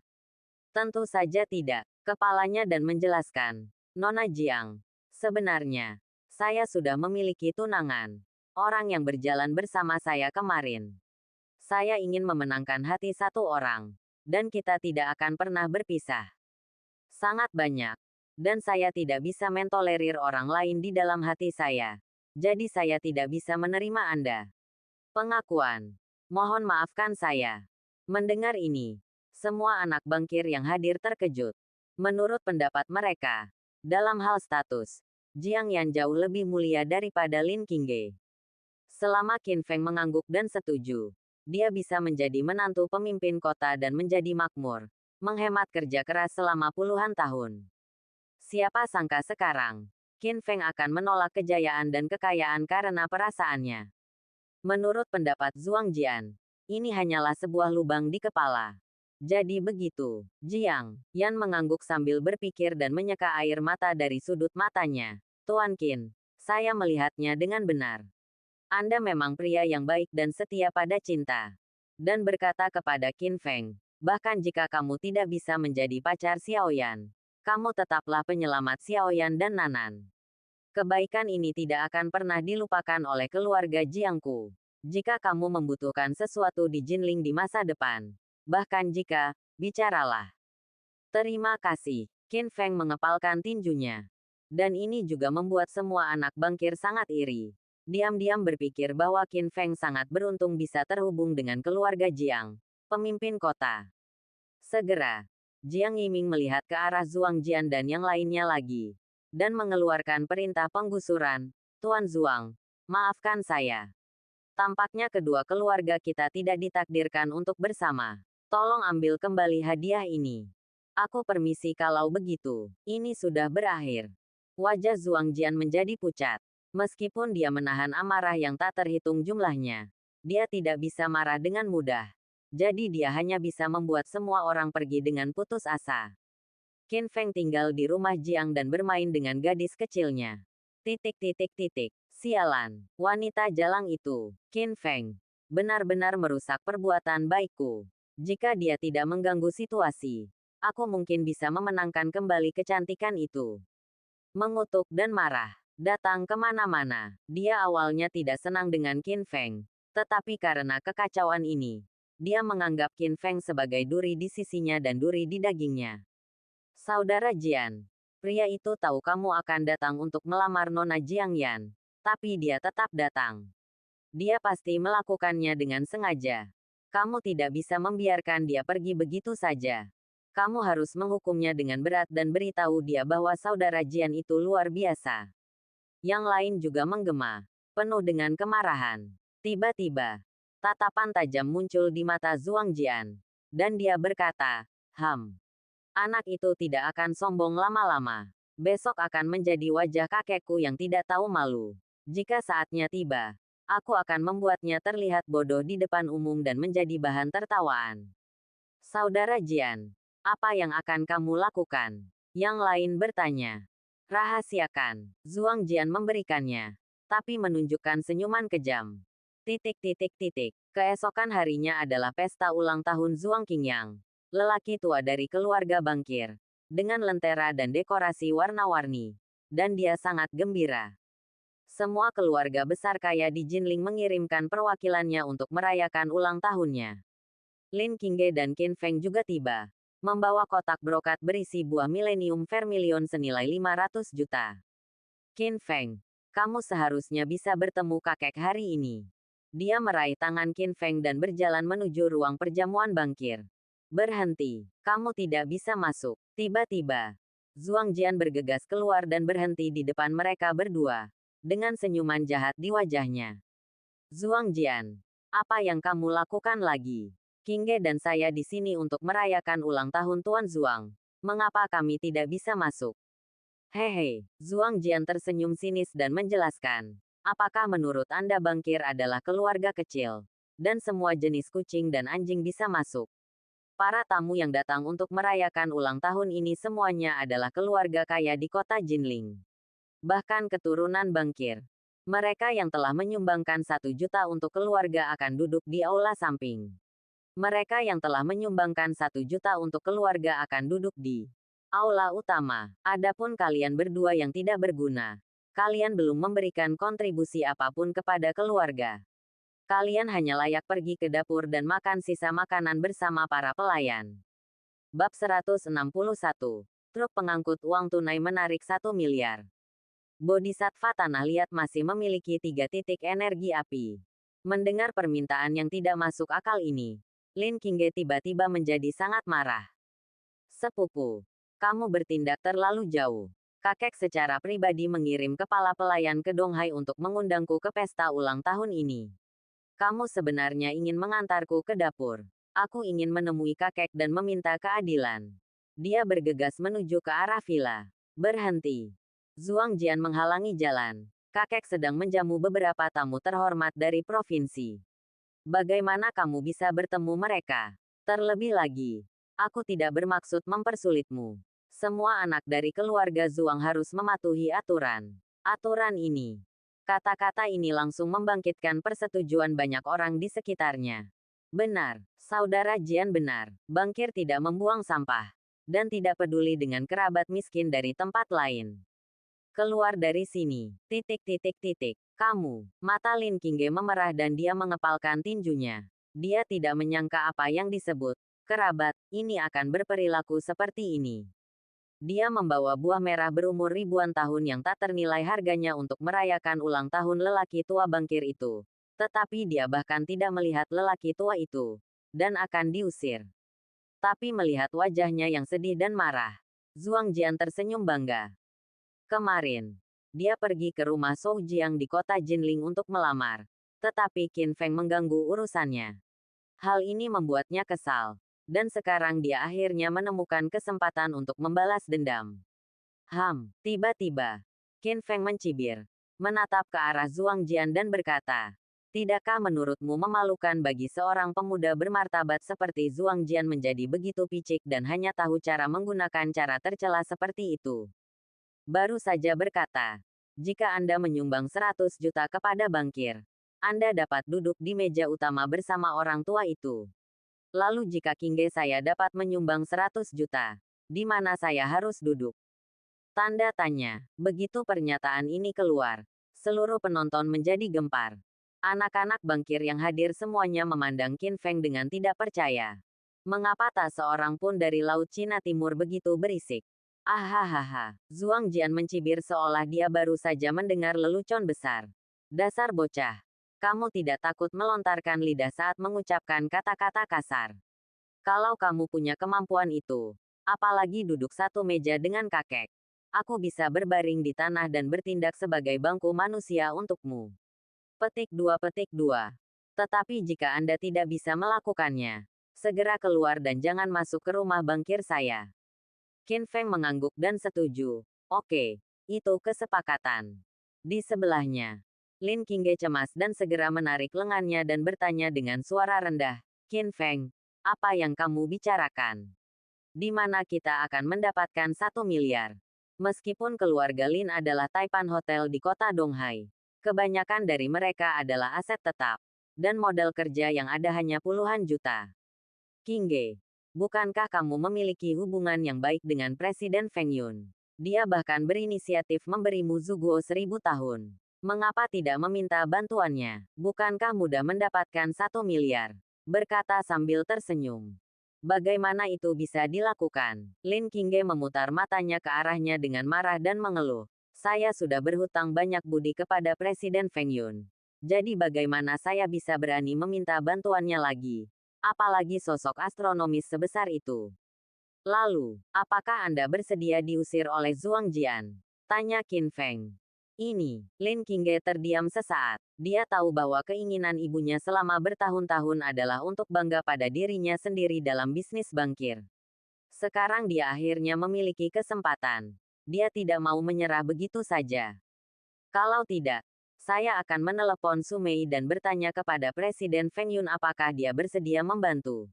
Tentu saja tidak. Kepalanya dan menjelaskan. Nona Jiang, sebenarnya, saya sudah memiliki tunangan. Orang yang berjalan bersama saya kemarin. Saya ingin memenangkan hati satu orang. Dan kita tidak akan pernah berpisah. Sangat banyak. Dan saya tidak bisa mentolerir orang lain di dalam hati saya. Jadi saya tidak bisa menerima Anda. Pengakuan. Mohon maafkan saya. Mendengar ini, semua anak bangkir yang hadir terkejut. Menurut pendapat mereka, dalam hal status, Jiang Yan jauh lebih mulia daripada Lin Qingge. Selama Qin Feng mengangguk dan setuju, dia bisa menjadi menantu pemimpin kota dan menjadi makmur, menghemat kerja keras selama puluhan tahun. Siapa sangka sekarang, Qin Feng akan menolak kejayaan dan kekayaan karena perasaannya. Menurut pendapat Zhuang Jian, ini hanyalah sebuah lubang di kepala. Jadi begitu, Jiang Yan mengangguk sambil berpikir dan menyeka air mata dari sudut matanya. Tuan Qin, saya melihatnya dengan benar. Anda memang pria yang baik dan setia pada cinta. Dan berkata kepada Qin Feng, bahkan jika kamu tidak bisa menjadi pacar Xiaoyan, kamu tetaplah penyelamat Xiaoyan dan Nanan. Kebaikan ini tidak akan pernah dilupakan oleh keluarga Jiangku. Jika kamu membutuhkan sesuatu di Jinling di masa depan, bahkan jika, bicaralah. Terima kasih. Qin Feng mengepalkan tinjunya. Dan ini juga membuat semua anak bangkir sangat iri. Diam-diam berpikir bahwa Qin Feng sangat beruntung bisa terhubung dengan keluarga Jiang, pemimpin kota. Segera, Jiang Yiming melihat ke arah Zhuang Jian dan yang lainnya lagi. Dan mengeluarkan perintah penggusuran. Tuan Zhuang, maafkan saya. Tampaknya kedua keluarga kita tidak ditakdirkan untuk bersama. Tolong ambil kembali hadiah ini. Aku permisi kalau begitu. Ini sudah berakhir. Wajah Zhuang Jian menjadi pucat. Meskipun dia menahan amarah yang tak terhitung jumlahnya, dia tidak bisa marah dengan mudah. Jadi dia hanya bisa membuat semua orang pergi dengan putus asa. Qin Feng tinggal di rumah Jiang dan bermain dengan gadis kecilnya. Sialan, wanita jalang itu, Qin Feng, benar-benar merusak perbuatan baikku. Jika dia tidak mengganggu situasi, aku mungkin bisa memenangkan kembali kecantikan itu. Mengutuk dan marah, datang kemana-mana. Dia awalnya tidak senang dengan Qin Feng, tetapi karena kekacauan ini, dia menganggap Qin Feng sebagai duri di sisinya dan duri di dagingnya. Saudara Jian, pria itu tahu kamu akan datang untuk melamar Nona Jiang Yan, tapi dia tetap datang. Dia pasti melakukannya dengan sengaja. Kamu tidak bisa membiarkan dia pergi begitu saja. Kamu harus menghukumnya dengan berat dan beritahu dia bahwa saudara Jian itu luar biasa. Yang lain juga menggema, penuh dengan kemarahan. Tiba-tiba, tatapan tajam muncul di mata Zhuang Jian, dan dia berkata, anak itu tidak akan sombong lama-lama. Besok akan menjadi wajah kakekku yang tidak tahu malu. Jika saatnya tiba, aku akan membuatnya terlihat bodoh di depan umum dan menjadi bahan tertawaan. Saudara Jian, apa yang akan kamu lakukan? Yang lain bertanya. Rahasiakan. Zhuang Jian memberikannya, tapi menunjukkan senyuman kejam. Titik titik titik. Keesokan harinya adalah pesta ulang tahun Zhuang Qingyang, lelaki tua dari keluarga bankir, dengan lentera dan dekorasi warna-warni. Dan dia sangat gembira. Semua keluarga besar kaya di Jinling mengirimkan perwakilannya untuk merayakan ulang tahunnya. Lin Qingge dan Qin Feng juga tiba, membawa kotak brokat berisi buah Millennium Vermilion senilai 500 juta. Qin Feng, kamu seharusnya bisa bertemu kakek hari ini. Dia meraih tangan Qin Feng dan berjalan menuju ruang perjamuan bankir. Berhenti, kamu tidak bisa masuk. Tiba-tiba, Zhuang Jian bergegas keluar dan berhenti di depan mereka berdua, dengan senyuman jahat di wajahnya. Zhuang Jian, apa yang kamu lakukan lagi? Qingge dan saya di sini untuk merayakan ulang tahun Tuan Zhuang. Mengapa kami tidak bisa masuk? Hehe, Zhuang Jian tersenyum sinis dan menjelaskan. Apakah menurut Anda bankir adalah keluarga kecil, dan semua jenis kucing dan anjing bisa masuk? Para tamu yang datang untuk merayakan ulang tahun ini semuanya adalah keluarga kaya di kota Jinling. Bahkan keturunan bankir. Mereka yang telah menyumbangkan 1 juta untuk keluarga akan duduk di aula samping. Mereka yang telah menyumbangkan 1 juta untuk keluarga akan duduk di aula utama. Adapun kalian berdua yang tidak berguna, kalian belum memberikan kontribusi apapun kepada keluarga. Kalian hanya layak pergi ke dapur dan makan sisa makanan bersama para pelayan. Bab 161. Truk pengangkut uang tunai menarik 1 miliar. Bodhisattva Tanah Liat masih memiliki 3 titik energi api. Mendengar permintaan yang tidak masuk akal ini, Lin Qingge tiba-tiba menjadi sangat marah. Sepupu, kamu bertindak terlalu jauh. Kakek secara pribadi mengirim kepala pelayan ke Donghai untuk mengundangku ke pesta ulang tahun ini. Kamu sebenarnya ingin mengantarku ke dapur. Aku ingin menemui kakek dan meminta keadilan. Dia bergegas menuju ke arah villa. Berhenti. Zhuang Jian menghalangi jalan. Kakek sedang menjamu beberapa tamu terhormat dari provinsi. Bagaimana kamu bisa bertemu mereka? Terlebih lagi, aku tidak bermaksud mempersulitmu. Semua anak dari keluarga Zhuang harus mematuhi aturan. Aturan ini. Kata-kata ini langsung membangkitkan persetujuan banyak orang di sekitarnya. Benar, saudara Jian benar. Bankir tidak membuang sampah. Dan tidak peduli dengan kerabat miskin dari tempat lain. Keluar dari sini. Titik titik titik. Kamu. Mata Lin Qingge memerah dan dia mengepalkan tinjunya. Dia tidak menyangka apa yang disebut kerabat ini akan berperilaku seperti ini. Dia membawa buah merah berumur ribuan tahun yang tak ternilai harganya untuk merayakan ulang tahun lelaki tua bankir itu. Tetapi dia bahkan tidak melihat lelaki tua itu. Dan akan diusir. Tapi melihat wajahnya yang sedih dan marah, Zhuang Jian tersenyum bangga. Kemarin, dia pergi ke rumah Zhou Jiang di kota Jinling untuk melamar. Tetapi Qin Feng mengganggu urusannya. Hal ini membuatnya kesal. Dan sekarang dia akhirnya menemukan kesempatan untuk membalas dendam. Tiba-tiba, Qin Feng mencibir, menatap ke arah Zhuang Jian dan berkata, tidakkah menurutmu memalukan bagi seorang pemuda bermartabat seperti Zhuang Jian menjadi begitu picik dan hanya tahu cara menggunakan cara tercela seperti itu? Baru saja berkata, jika Anda menyumbang 100 juta kepada bankir, Anda dapat duduk di meja utama bersama orang tua itu. Lalu jika Qingge saya dapat menyumbang 100 juta, di mana saya harus duduk? Tanda tanya. Begitu pernyataan ini keluar, seluruh penonton menjadi gempar. Anak-anak bankir yang hadir semuanya memandang Qin Feng dengan tidak percaya. Mengapa tak seorang pun dari Laut Cina Timur begitu berisik? Ahahaha. Zhuang Jian mencibir seolah dia baru saja mendengar lelucon besar. Dasar bocah. Kamu tidak takut melontarkan lidah saat mengucapkan kata-kata kasar. Kalau kamu punya kemampuan itu, apalagi duduk satu meja dengan kakek. Aku bisa berbaring di tanah dan bertindak sebagai bangku manusia untukmu. Petik 2. Tetapi jika Anda tidak bisa melakukannya, segera keluar dan jangan masuk ke rumah bankir saya. Qin Feng mengangguk dan setuju. Oke, itu kesepakatan. Di sebelahnya, Lin Qingge cemas dan segera menarik lengannya dan bertanya dengan suara rendah, Qin Feng, apa yang kamu bicarakan? Di mana kita akan mendapatkan 1 miliar? Meskipun keluarga Lin adalah Taipan Hotel di kota Donghai, kebanyakan dari mereka adalah aset tetap. dan modal kerja yang ada hanya puluhan juta. Qingge, bukankah kamu memiliki hubungan yang baik dengan Presiden Feng Yun? Dia bahkan berinisiatif memberimu Zuguo 1000 tahun. Mengapa tidak meminta bantuannya? Bukankah mudah mendapatkan 1 miliar? Berkata sambil tersenyum. Bagaimana itu bisa dilakukan? Lin Qingge memutar matanya ke arahnya dengan marah dan mengeluh. Saya sudah berhutang banyak budi kepada Presiden Feng Yun. Jadi bagaimana saya bisa berani meminta bantuannya lagi? Apalagi sosok astronomis sebesar itu. Lalu, apakah Anda bersedia diusir oleh Zhuang Jian? Tanya Qin Feng. Ini, Lin Qingge terdiam sesaat. Dia tahu bahwa keinginan ibunya selama bertahun-tahun adalah untuk bangga pada dirinya sendiri dalam bisnis bankir. Sekarang dia akhirnya memiliki kesempatan. Dia tidak mau menyerah begitu saja. Kalau tidak, saya akan menelepon Su Mei dan bertanya kepada Presiden Feng Yun apakah dia bersedia membantu.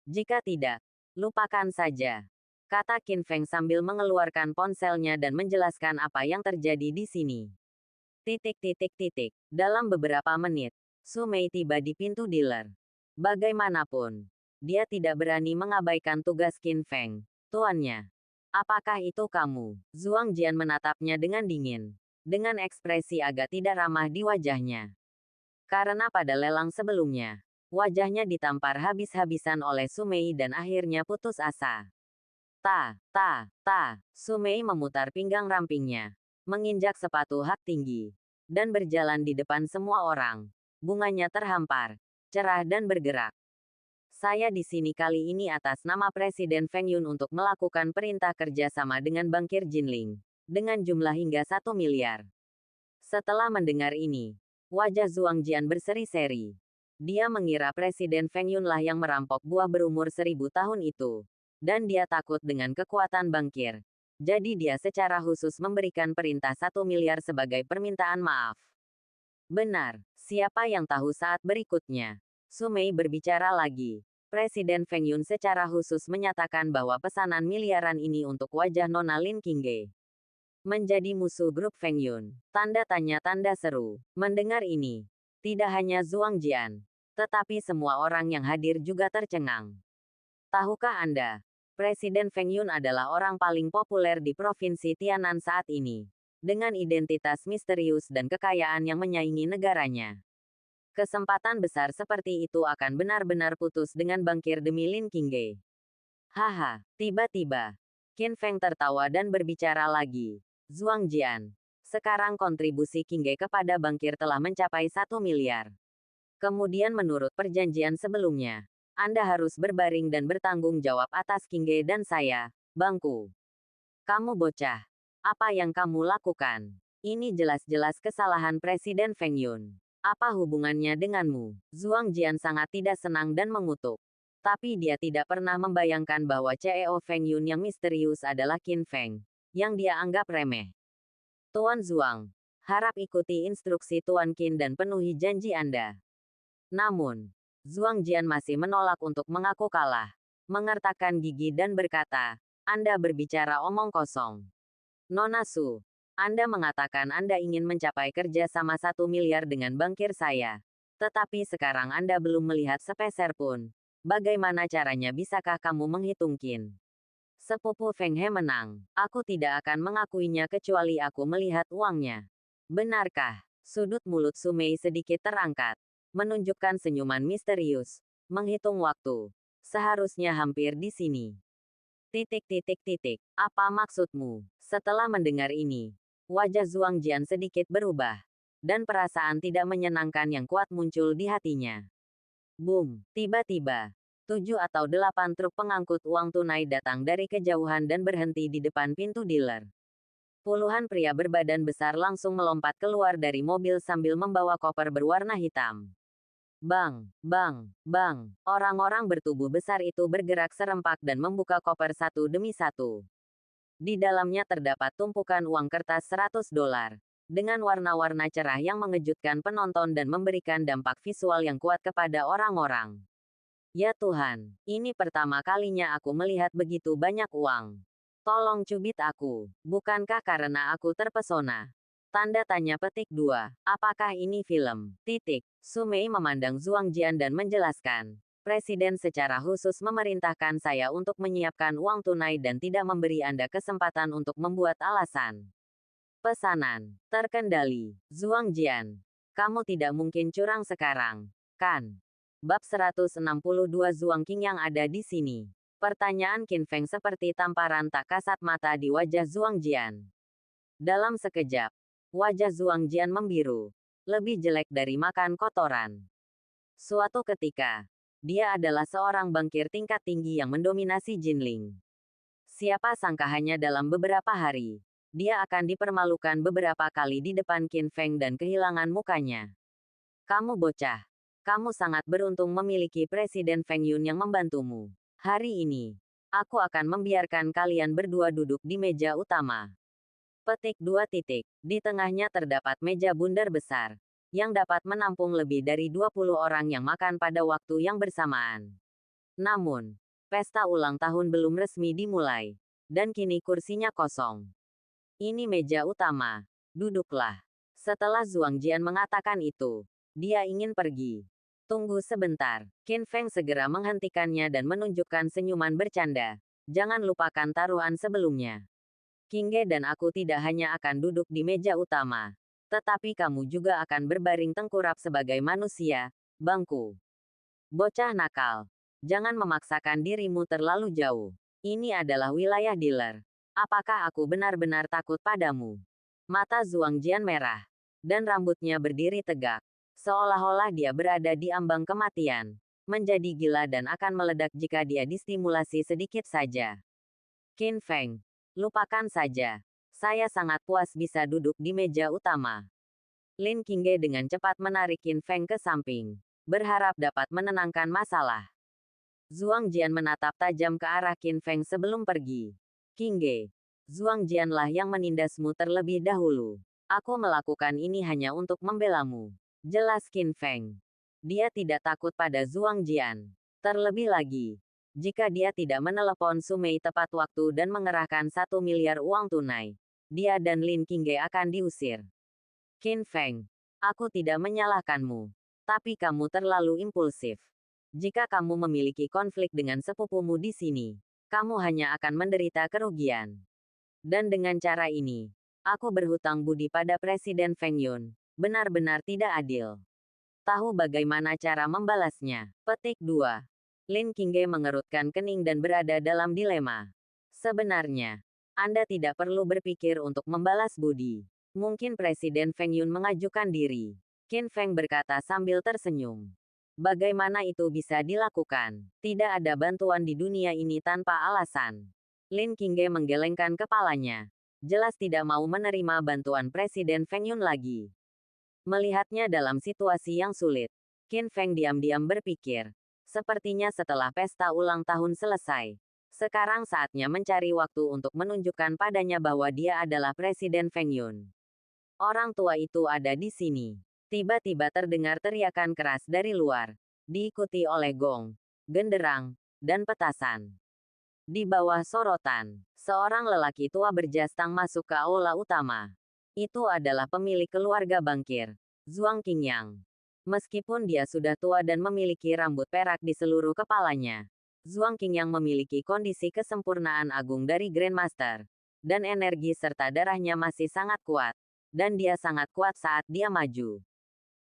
Jika tidak, lupakan saja. Kata Qin Feng sambil mengeluarkan ponselnya dan menjelaskan apa yang terjadi di sini. Dalam beberapa menit, Su Mei tiba di pintu dealer. Bagaimanapun, dia tidak berani mengabaikan tugas Qin Feng, tuannya. Apakah itu kamu? Zhuang Jian menatapnya dengan dingin. Dengan ekspresi agak tidak ramah di wajahnya. Karena pada lelang sebelumnya, wajahnya ditampar habis-habisan oleh Su Mei dan akhirnya putus asa. Su Mei memutar pinggang rampingnya, menginjak sepatu hak tinggi, dan berjalan di depan semua orang. Bunganya terhampar, cerah dan bergerak. Saya di sini kali ini atas nama Presiden Feng Yun untuk melakukan perintah kerja sama dengan Bankir Jinling, dengan jumlah hingga 1 miliar. Setelah mendengar ini, wajah Zhuang Jian berseri-seri. Dia mengira Presiden Feng Yun lah yang merampok buah berumur 1000 tahun itu. Dan dia takut dengan kekuatan bankir. Jadi dia secara khusus memberikan perintah 1 miliar sebagai permintaan maaf. Benar, siapa yang tahu saat berikutnya? Su Mei berbicara lagi. Presiden Feng Yun secara khusus menyatakan bahwa pesanan miliaran ini untuk wajah Nona Lin Qingge. Menjadi musuh grup Feng Yun. Tanda tanya tanda seru. Mendengar ini, tidak hanya Zhuang Jian, tetapi semua orang yang hadir juga tercengang. Tahukah Anda? Presiden Feng Yun adalah orang paling populer di Provinsi Tianan saat ini, dengan identitas misterius dan kekayaan yang menyaingi negaranya. Kesempatan besar seperti itu akan benar-benar putus dengan bankir demi Lin Qingge. Haha, tiba-tiba, Qin Feng tertawa dan berbicara lagi. Zhuang Jian, sekarang kontribusi Qingge kepada bankir telah mencapai 1 miliar. Kemudian menurut perjanjian sebelumnya, Anda harus berbaring dan bertanggung jawab atas Qingge dan saya, Bangku. Kamu bocah. Apa yang kamu lakukan? Ini jelas-jelas kesalahan Presiden Feng Yun. Apa hubungannya denganmu? Zhuang Jian sangat tidak senang dan mengutuk. Tapi dia tidak pernah membayangkan bahwa CEO Feng Yun yang misterius adalah Qin Feng, yang dia anggap remeh. Tuan Zhuang, harap ikuti instruksi Tuan Qin dan penuhi janji Anda. Namun, Zhuang Jian masih menolak untuk mengaku kalah, mengertakkan gigi dan berkata, Anda berbicara omong kosong. Nona Su, Anda mengatakan Anda ingin mencapai kerja sama 1 miliar dengan bankir saya. Tetapi sekarang Anda belum melihat sepeser pun. Bagaimana caranya bisakah kamu menghitung Qin? Sepupu Feng He menang. Aku tidak akan mengakuinya kecuali aku melihat uangnya. Benarkah? Sudut mulut Su Mei sedikit terangkat. Menunjukkan senyuman misterius. Menghitung waktu. Seharusnya hampir di sini. Apa maksudmu? Setelah mendengar ini, wajah Zhuang Jian sedikit berubah. Dan perasaan tidak menyenangkan yang kuat muncul di hatinya. Boom! Tiba-tiba, 7 atau 8 truk pengangkut uang tunai datang dari kejauhan dan berhenti di depan pintu dealer. Puluhan pria berbadan besar langsung melompat keluar dari mobil sambil membawa koper berwarna hitam. Bang, bang, bang. Orang-orang bertubuh besar itu bergerak serempak dan membuka koper satu demi satu. Di dalamnya terdapat tumpukan uang kertas $100, dengan warna-warna cerah yang mengejutkan penonton dan memberikan dampak visual yang kuat kepada orang-orang. Ya Tuhan, ini pertama kalinya aku melihat begitu banyak uang. Tolong cubit aku, bukankah karena aku terpesona? Tanda tanya petik 2. Apakah ini film? Titik. Su Mei memandang Zhuang Jian dan menjelaskan. Presiden secara khusus memerintahkan saya untuk menyiapkan uang tunai dan tidak memberi Anda kesempatan untuk membuat alasan. Pesanan. Terkendali. Zhuang Jian. Kamu tidak mungkin curang sekarang, kan? Bab 162 Zhuang Qing yang ada di sini. Pertanyaan Qin Feng seperti tamparan tak kasat mata di wajah Zhuang Jian. Dalam sekejap, wajah Zhuang Jian membiru. Lebih jelek dari makan kotoran. Suatu ketika, dia adalah seorang bankir tingkat tinggi yang mendominasi Jinling. Siapa sangka hanya dalam beberapa hari, dia akan dipermalukan beberapa kali di depan Qin Feng dan kehilangan mukanya. Kamu bocah. Kamu sangat beruntung memiliki Presiden Feng Yun yang membantumu. Hari ini, aku akan membiarkan kalian berdua duduk di meja utama. Petik 2 titik. Di tengahnya terdapat meja bundar besar, yang dapat menampung lebih dari 20 orang yang makan pada waktu yang bersamaan. Namun, pesta ulang tahun belum resmi dimulai, dan kini kursinya kosong. Ini meja utama. Duduklah. Setelah Zhuang Jian mengatakan itu, dia ingin pergi. Tunggu sebentar. Qin Feng segera menghentikannya dan menunjukkan senyuman bercanda. Jangan lupakan taruhan sebelumnya. Qingge dan aku tidak hanya akan duduk di meja utama, tetapi kamu juga akan berbaring tengkurap sebagai manusia, bangku. Bocah nakal. Jangan memaksakan dirimu terlalu jauh. Ini adalah wilayah dealer. Apakah aku benar-benar takut padamu? Mata Zhuang Jian merah, dan rambutnya berdiri tegak. Seolah-olah dia berada di ambang kematian, menjadi gila dan akan meledak jika dia distimulasi sedikit saja. Qin Feng. Lupakan saja. Saya sangat puas bisa duduk di meja utama. Lin Qingge dengan cepat menarik Qin Feng ke samping, berharap dapat menenangkan masalah. Zhuang Jian menatap tajam ke arah Qin Feng sebelum pergi. Qingge, Zhuang Jianlah yang menindasmu terlebih dahulu. Aku melakukan ini hanya untuk membelamu. Jelas Qin Feng. Dia tidak takut pada Zhuang Jian. Terlebih lagi, jika dia tidak menelepon Su Mei tepat waktu dan mengerahkan 1 miliar uang tunai, dia dan Lin Qingge akan diusir. Qin Feng, aku tidak menyalahkanmu, tapi kamu terlalu impulsif. Jika kamu memiliki konflik dengan sepupumu di sini, kamu hanya akan menderita kerugian. Dan dengan cara ini, aku berhutang budi pada Presiden Feng Yun, benar-benar tidak adil. Tahu bagaimana cara membalasnya? Petik 2. Lin Qingge mengerutkan kening dan berada dalam dilema. Sebenarnya, Anda tidak perlu berpikir untuk membalas budi. Mungkin Presiden Feng Yun mengajukan diri. Qin Feng berkata sambil tersenyum. Bagaimana itu bisa dilakukan? Tidak ada bantuan di dunia ini tanpa alasan. Lin Qingge menggelengkan kepalanya. Jelas tidak mau menerima bantuan Presiden Feng Yun lagi. Melihatnya dalam situasi yang sulit, Qin Feng diam-diam berpikir. Sepertinya setelah pesta ulang tahun selesai, sekarang saatnya mencari waktu untuk menunjukkan padanya bahwa dia adalah Presiden Feng Yun. Orang tua itu ada di sini. Tiba-tiba terdengar teriakan keras dari luar, diikuti oleh gong, genderang, dan petasan. Di bawah sorotan, seorang lelaki tua berjas tang masuk ke aula utama. Itu adalah pemilik keluarga bankir, Zhuang Qingyang. Meskipun dia sudah tua dan memiliki rambut perak di seluruh kepalanya, Zhuang Qingyang memiliki kondisi kesempurnaan agung dari Grandmaster, dan energi serta darahnya masih sangat kuat, dan dia sangat kuat saat dia maju.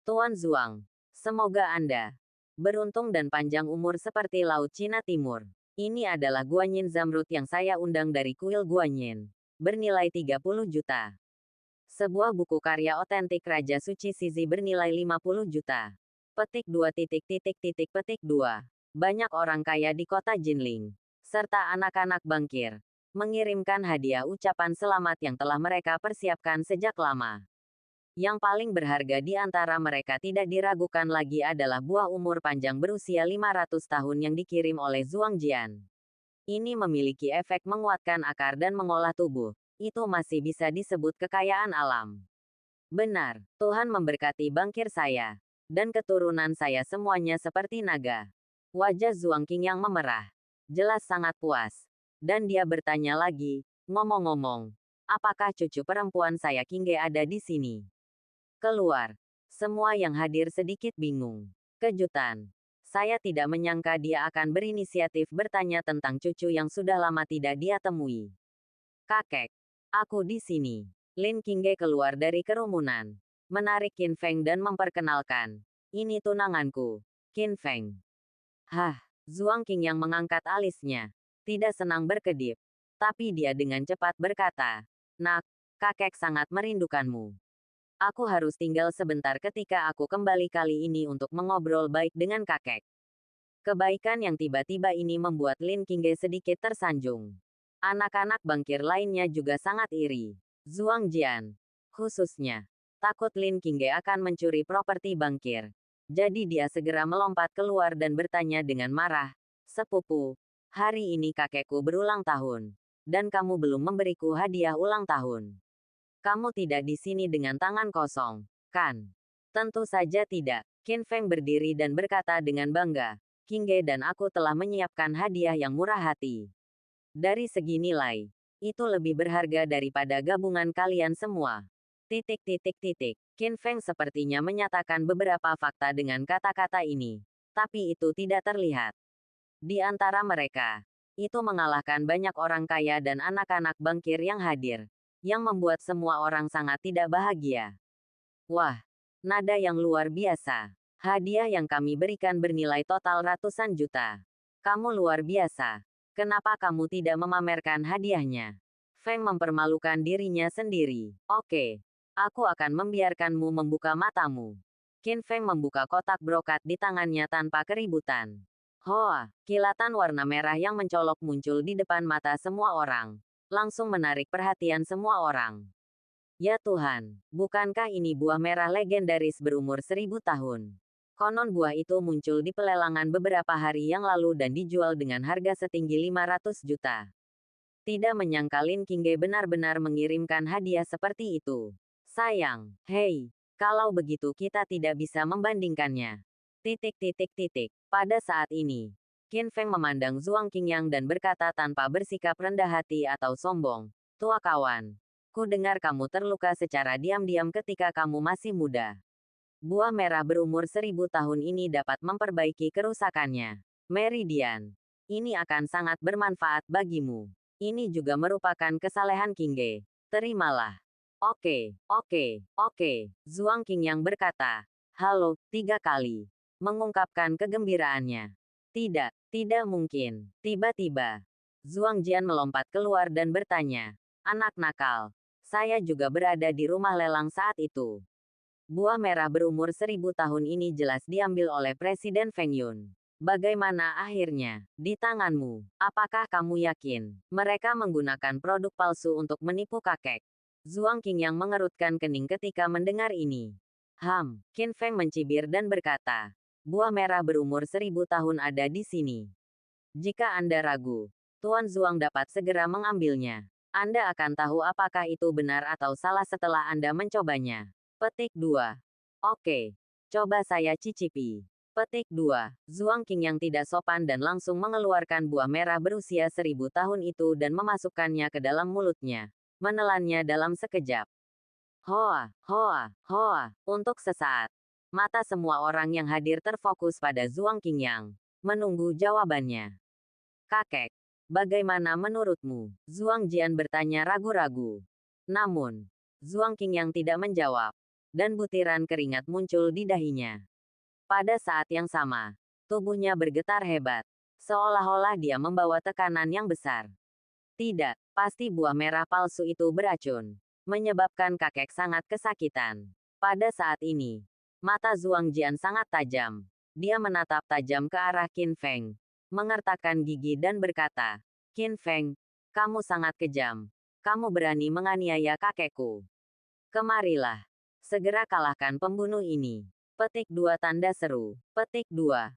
Tuan Zhuang, semoga Anda beruntung dan panjang umur seperti Laut Cina Timur. Ini adalah Guanyin Zamrud yang saya undang dari kuil Guanyin, bernilai 30 juta. Sebuah buku karya otentik Raja Suci Sizi bernilai 50 juta. Petik 2 petik 2. Banyak orang kaya di kota Jinling, serta anak-anak bankir, mengirimkan hadiah ucapan selamat yang telah mereka persiapkan sejak lama. Yang paling berharga di antara mereka tidak diragukan lagi adalah buah umur panjang berusia 500 tahun yang dikirim oleh Zhuang Jian. Ini memiliki efek menguatkan akar dan mengolah tubuh. Itu masih bisa disebut kekayaan alam. Benar, Tuhan memberkati bankir saya, dan keturunan saya semuanya seperti naga. Wajah Zhuang Qingyang memerah. Jelas sangat puas. Dan dia bertanya lagi, ngomong-ngomong, Apakah cucu perempuan saya Qingge ada di sini? Keluar. Semua yang hadir sedikit bingung. Kejutan. Saya tidak menyangka dia akan berinisiatif bertanya tentang cucu yang sudah lama tidak dia temui. Kakek. Aku di sini. Lin Qingge keluar dari kerumunan. Menarik Qin Feng dan memperkenalkan. Ini tunanganku. Qin Feng. Hah. Zhuang Qing yang mengangkat alisnya. Tidak senang berkedip. Tapi dia dengan cepat berkata. Nak, kakek sangat merindukanmu. Aku harus tinggal sebentar ketika aku kembali kali ini untuk mengobrol baik dengan kakek. Kebaikan yang tiba-tiba ini membuat Lin Qingge sedikit tersanjung. Anak-anak bangkir lainnya juga sangat iri. Zhuang Jian, khususnya, takut Lin Qingge akan mencuri properti bangkir. Jadi dia segera melompat keluar dan bertanya dengan marah, "Sepupu, hari ini kakekku berulang tahun, dan kamu belum memberiku hadiah ulang tahun. Kamu tidak di sini dengan tangan kosong, kan?" Tentu saja tidak. Qin Feng berdiri dan berkata dengan bangga, "Qingge dan aku telah menyiapkan hadiah yang murah hati. Dari segi nilai, itu lebih berharga daripada gabungan kalian semua." Titik titik titik. Qin Feng sepertinya menyatakan beberapa fakta dengan kata-kata ini, tapi itu tidak terlihat. Di antara mereka, itu mengalahkan banyak orang kaya dan anak-anak bangkir yang hadir, yang membuat semua orang sangat tidak bahagia. Wah, nada yang luar biasa. Hadiah yang kami berikan bernilai total ratusan juta. Kamu luar biasa. Kenapa kamu tidak memamerkan hadiahnya? Feng mempermalukan dirinya sendiri. Oke, aku akan membiarkanmu membuka matamu. Qin Feng membuka kotak brokat di tangannya tanpa keributan. Hoa, kilatan warna merah yang mencolok muncul di depan mata semua orang. Langsung menarik perhatian semua orang. Ya Tuhan, bukankah ini buah merah legendaris berumur 1000 tahun? Konon buah itu muncul di pelelangan beberapa hari yang lalu dan dijual dengan harga setinggi 500 juta. Tidak menyangka Lin Qingge benar-benar mengirimkan hadiah seperti itu. Sayang, hei, kalau begitu kita tidak bisa membandingkannya. Titik titik titik. Pada saat ini, Qin Feng memandang Zhuang Qingyang dan berkata tanpa bersikap rendah hati atau sombong, "Tua kawan, ku dengar kamu terluka secara diam-diam ketika kamu masih muda. Buah merah berumur 1000 tahun ini dapat memperbaiki kerusakannya. Meridian, ini akan sangat bermanfaat bagimu. Ini juga merupakan kesalehan Qingge. Terimalah." Oke, oke, oke, Zhuang Qingyang berkata, "Halo," 3 kali, mengungkapkan kegembiraannya. Tidak mungkin. Tiba-tiba, Zhuang Jian melompat keluar dan bertanya, "Anak nakal, saya juga berada di rumah lelang saat itu. Buah merah berumur 1000 tahun ini jelas diambil oleh Presiden Feng Yun. Bagaimana akhirnya? Di tanganmu. Apakah kamu yakin mereka menggunakan produk palsu untuk menipu kakek?" Zhuang Qingyang mengerutkan kening ketika mendengar ini. Qin Feng mencibir dan berkata, "Buah merah berumur 1000 tahun ada di sini. Jika Anda ragu, Tuan Zhuang dapat segera mengambilnya. Anda akan tahu apakah itu benar atau salah setelah Anda mencobanya." Petik 2. Oke, coba saya cicipi. Petik 2. Zhuang Qingyang tidak sopan dan langsung mengeluarkan buah merah berusia 1000 tahun itu dan memasukkannya ke dalam mulutnya, menelannya dalam sekejap. Hoa, hoa, hoa, untuk sesaat. Mata semua orang yang hadir terfokus pada Zhuang Qingyang, menunggu jawabannya. "Kakek, bagaimana menurutmu?" Zhuang Jian bertanya ragu-ragu. Namun, Zhuang Qingyang tidak menjawab, dan butiran keringat muncul di dahinya. Pada saat yang sama, tubuhnya bergetar hebat, seolah-olah dia membawa tekanan yang besar. Tidak, pasti buah merah palsu itu beracun, menyebabkan kakek sangat kesakitan. Pada saat ini, mata Zhuang Jian sangat tajam. Dia menatap tajam ke arah Qin Feng, mengertakkan gigi dan berkata, "Qin Feng, kamu sangat kejam. Kamu berani menganiaya kakekku. Kemarilah, segera kalahkan pembunuh ini." Petik 2 tanda seru. Petik 2.